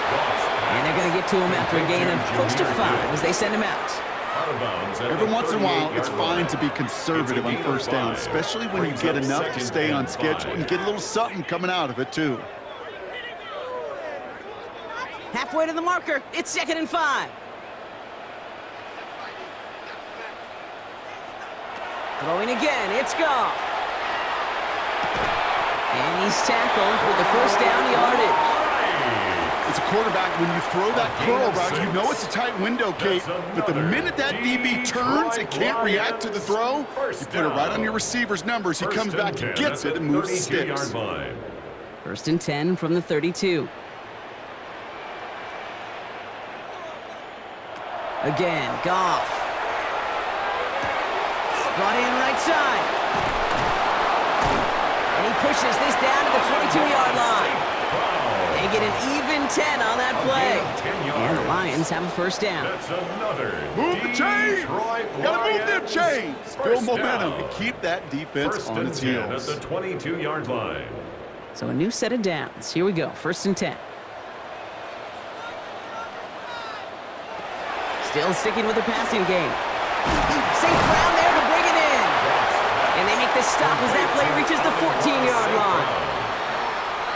Speaker 1: And they're going to get to him after a gain of close to 5 as they send him out.
Speaker 3: Every once in a while, it's fine to be conservative on first down, especially when you get enough to stay on schedule and get a little something coming out of it, too.
Speaker 1: Halfway to the marker. It's 2nd and 5. Throwing again. It's Goff. And he's tackled with the first down yardage.
Speaker 3: As a quarterback, when you throw that curl route, you know it's a tight window, Kate, but the minute that DB turns and can't react to the throw, you put it right on your receiver's numbers. He comes back and gets it and moves the sticks.
Speaker 1: 1st and 10 from the 32. Again, Goff. Brought in right side. And he pushes this down to the 22-yard line. They get an even 10 on that play. And the Lions have a first down.
Speaker 3: Move the chains! Gotta move them chains! Build momentum and keep that defense on its heels.
Speaker 2: At the 22-yard line.
Speaker 1: So a new set of downs. Here we go, 1st and 10. Still sticking with the passing game. St. Brown there to bring it in. And they make the stop as that play reaches the 14-yard line.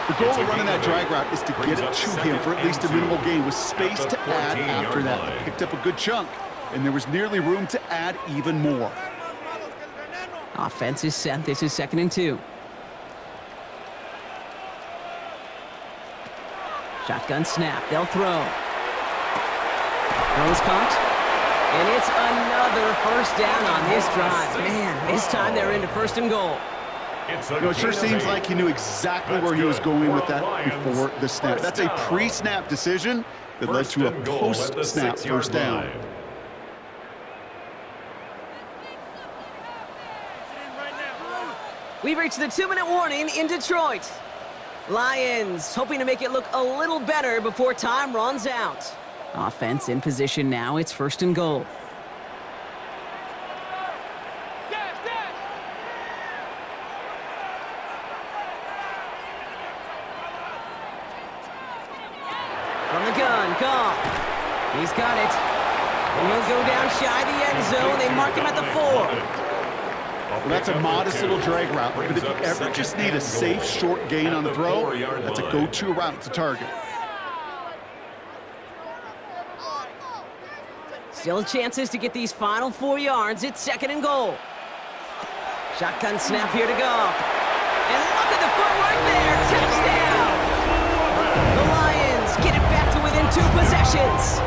Speaker 3: The goal of running that drag route is to get it to him for at least a minimal gain with space to add after that. They picked up a good chunk, and there was nearly room to add even more.
Speaker 1: Offense is set. This is 2nd and 2. Shotgun snap. They'll throw. Throws caught. And it's another first down on this drive. Man, this time they're into 1st and goal.
Speaker 3: You know, it sure seems like he knew exactly where he was going with that before the snap. That's a pre-snap decision that led to a post-snap first down.
Speaker 1: We've reached the 2-minute warning in Detroit. Lions hoping to make it look a little better before time runs out. Offense in position now. It's 1st and goal. From the gun, Goff. He's got it. And he'll go down shy of the end zone. They mark him at the 4.
Speaker 3: Well, that's a modest little drag route, but if you ever just need a safe, short gain on the throw, that's a go-to route to target.
Speaker 1: Still chances to get these final 4 yards. It's 2nd and goal. Shotgun snap here to Goff. And look at the footwork there. Touchdown! The Lions get it back to within 2 possessions.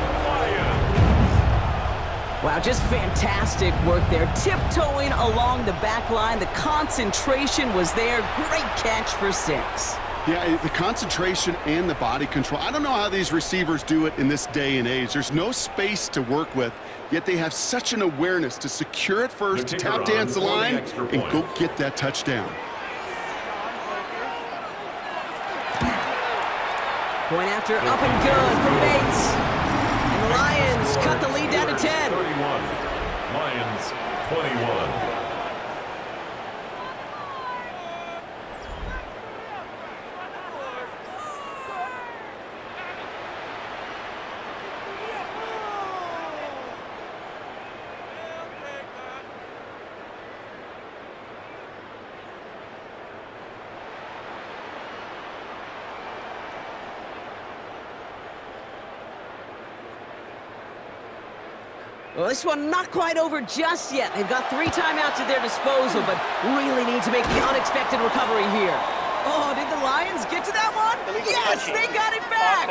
Speaker 1: Wow, just fantastic work there. Tiptoeing along the back line. The concentration was there. Great catch for 6.
Speaker 3: Yeah, the concentration and the body control. I don't know how these receivers do it in this day and age. There's no space to work with, yet they have such an awareness to secure it first, to tap dance the line, and go get that touchdown.
Speaker 1: Point after up and good from Bates. And the Lions cut the lead down to 10.
Speaker 2: 31. Lions 21.
Speaker 1: Well, this one not quite over just yet. They've got 3 timeouts at their disposal, but really need to make the unexpected recovery here. Oh, did the Lions get to that one? Yes, they got it back!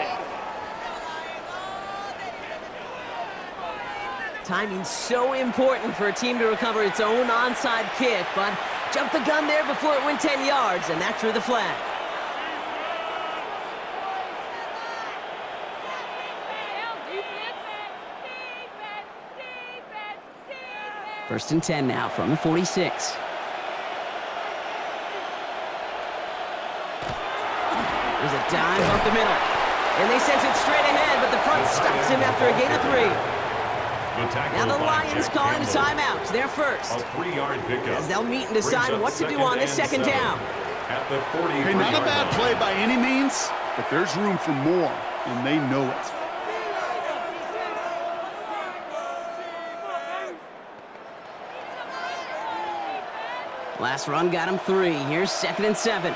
Speaker 1: Timing's so important for a team to recover its own onside kick, but jumped the gun there before it went 10 yards, and that drew the flag. First and 10 now from the 46. There's a dive up the middle. And they sent it straight ahead, but the front stops him after a gain of 3. Now the Lions calling a timeout. They're first.
Speaker 2: A 3-yard pickup.
Speaker 1: As they'll meet and decide what to do on this second down.
Speaker 2: At the 40.
Speaker 3: Hey, not a bad play by any means, but there's room for more, and they know it.
Speaker 1: Last run got him 3. Here's 2nd and 7.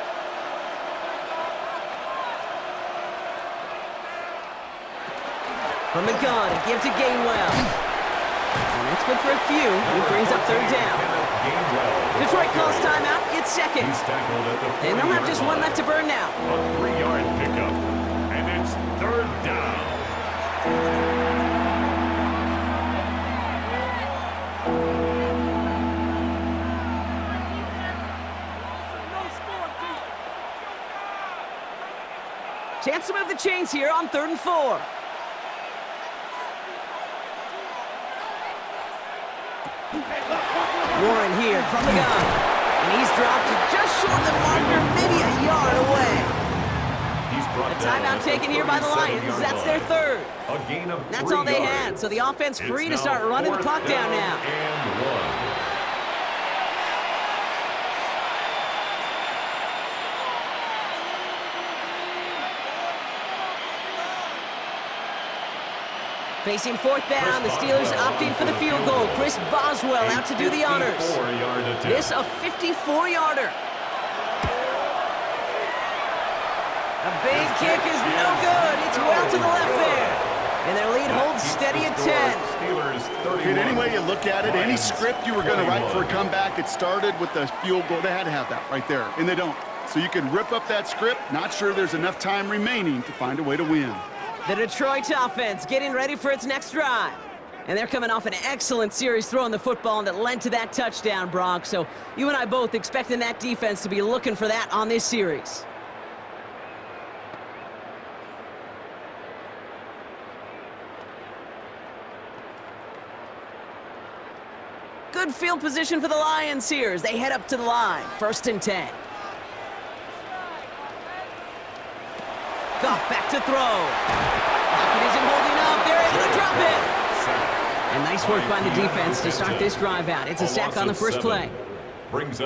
Speaker 1: From the gun, a give to Gainwell. And that's good for a few. He brings up 3rd down. Detroit calls timeout. It's 2nd. And they'll have just 1 left to burn now.
Speaker 2: A 3-yard pickup. And it's 3rd down.
Speaker 1: Chance to move the chains here on 3rd and 4. Warren here from the gun. And he's dropped just short of the marker, maybe a yard away. A timeout taken here by the Lions. That's their 3rd.
Speaker 2: A gain of 3
Speaker 1: That's all they
Speaker 2: yards.
Speaker 1: had, so the offense free to start running the clock down now.
Speaker 2: And 1.
Speaker 1: Facing 4th down, the Steelers opting for the field goal. Chris Boswell out to do the honors. This a 54-yarder. A big kick is no good. It's well to the left there. And their lead holds steady at 10.
Speaker 3: Good, any way you look at it, any script you were going to write for a comeback, it started with the field goal. They had to have that right there, and they don't. So you can rip up that script. Not sure there's enough time remaining to find a way to win.
Speaker 1: The Detroit offense getting ready for its next drive. And they're coming off an excellent series throwing the football that led to that touchdown, Brock. So you and I both expecting that defense to be looking for that on this series. Good field position for the Lions here as they head up to the line. 1st and 10. Goff back to throw. Pocket isn't holding up. They're able to drop it. And nice work by the defense to start this drive out. It's a sack on the first play.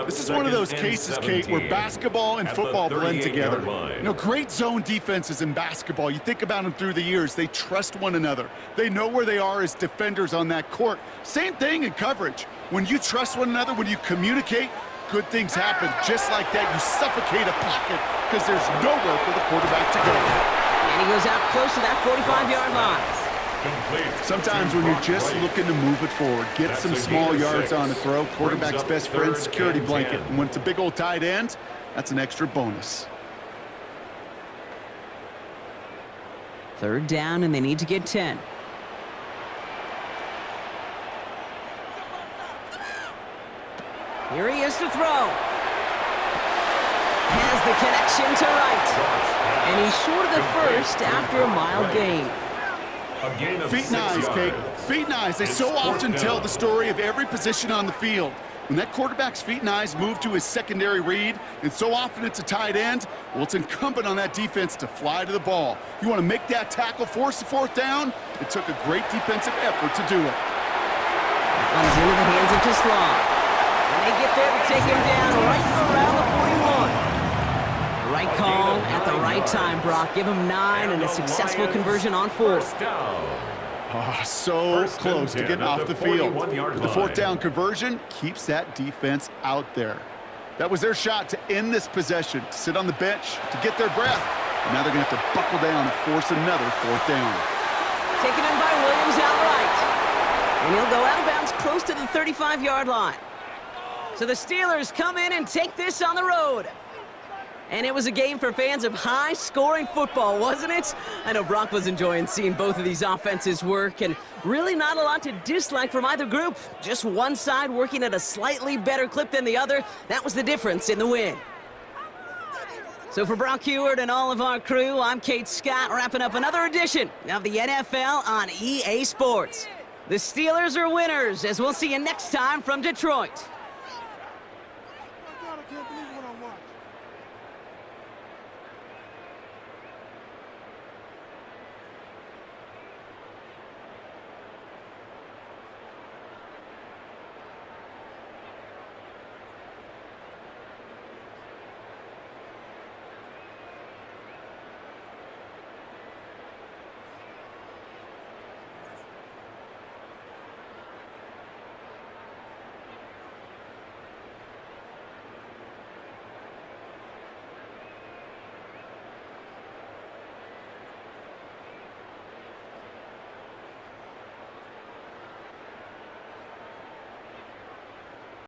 Speaker 3: This is one of those cases, Kate, where basketball and football blend together. You know, great zone defenses in basketball. You think about them through the years. They trust one another. They know where they are as defenders on that court. Same thing in coverage. When you trust one another, when you communicate, good things happen. Just like that, you suffocate a pocket because there's nowhere for the quarterback to go.
Speaker 1: And he goes out close to that 45-yard line.
Speaker 3: Sometimes when you're just looking to move it forward, get some small yards on the throw, quarterback's best friend, security blanket. And when it's a big old tight end, that's an extra bonus.
Speaker 1: 3rd down, and they need to get 10. Here he is to throw. Has the connection to right. And he's short of the first after a mild gain.
Speaker 3: Feet and eyes, Kate. Feet and eyes. They so often tell the story of every position on the field. When that quarterback's feet and eyes move to his secondary read, and so often it's a tight end, well, it's incumbent on that defense to fly to the ball. You want to make that tackle, force the 4th down? It took a great defensive effort to do it.
Speaker 1: That one's into the hands of Tesla. And they get there to take him down right around the 41. The right call at the right time, Brock. Give him 9 and a successful conversion on 4th.
Speaker 3: Oh, so close to getting off the field. The 4th down conversion keeps that defense out there. That was their shot to end this possession, to sit on the bench, to get their breath. And now they're going to have to buckle down and force another 4th down.
Speaker 1: Taken in by Williams outright. And he'll go out of bounds close to the 35-yard line. So the Steelers come in and take this on the road. And it was a game for fans of high-scoring football, wasn't it? I know Brock was enjoying seeing both of these offenses work, and really not a lot to dislike from either group. Just one side working at a slightly better clip than the other. That was the difference in the win. So for Brock Heward and all of our crew, I'm Kate Scott, wrapping up another edition of the NFL on EA Sports. The Steelers are winners, as we'll see you next time from Detroit.
Speaker 6: I can't believe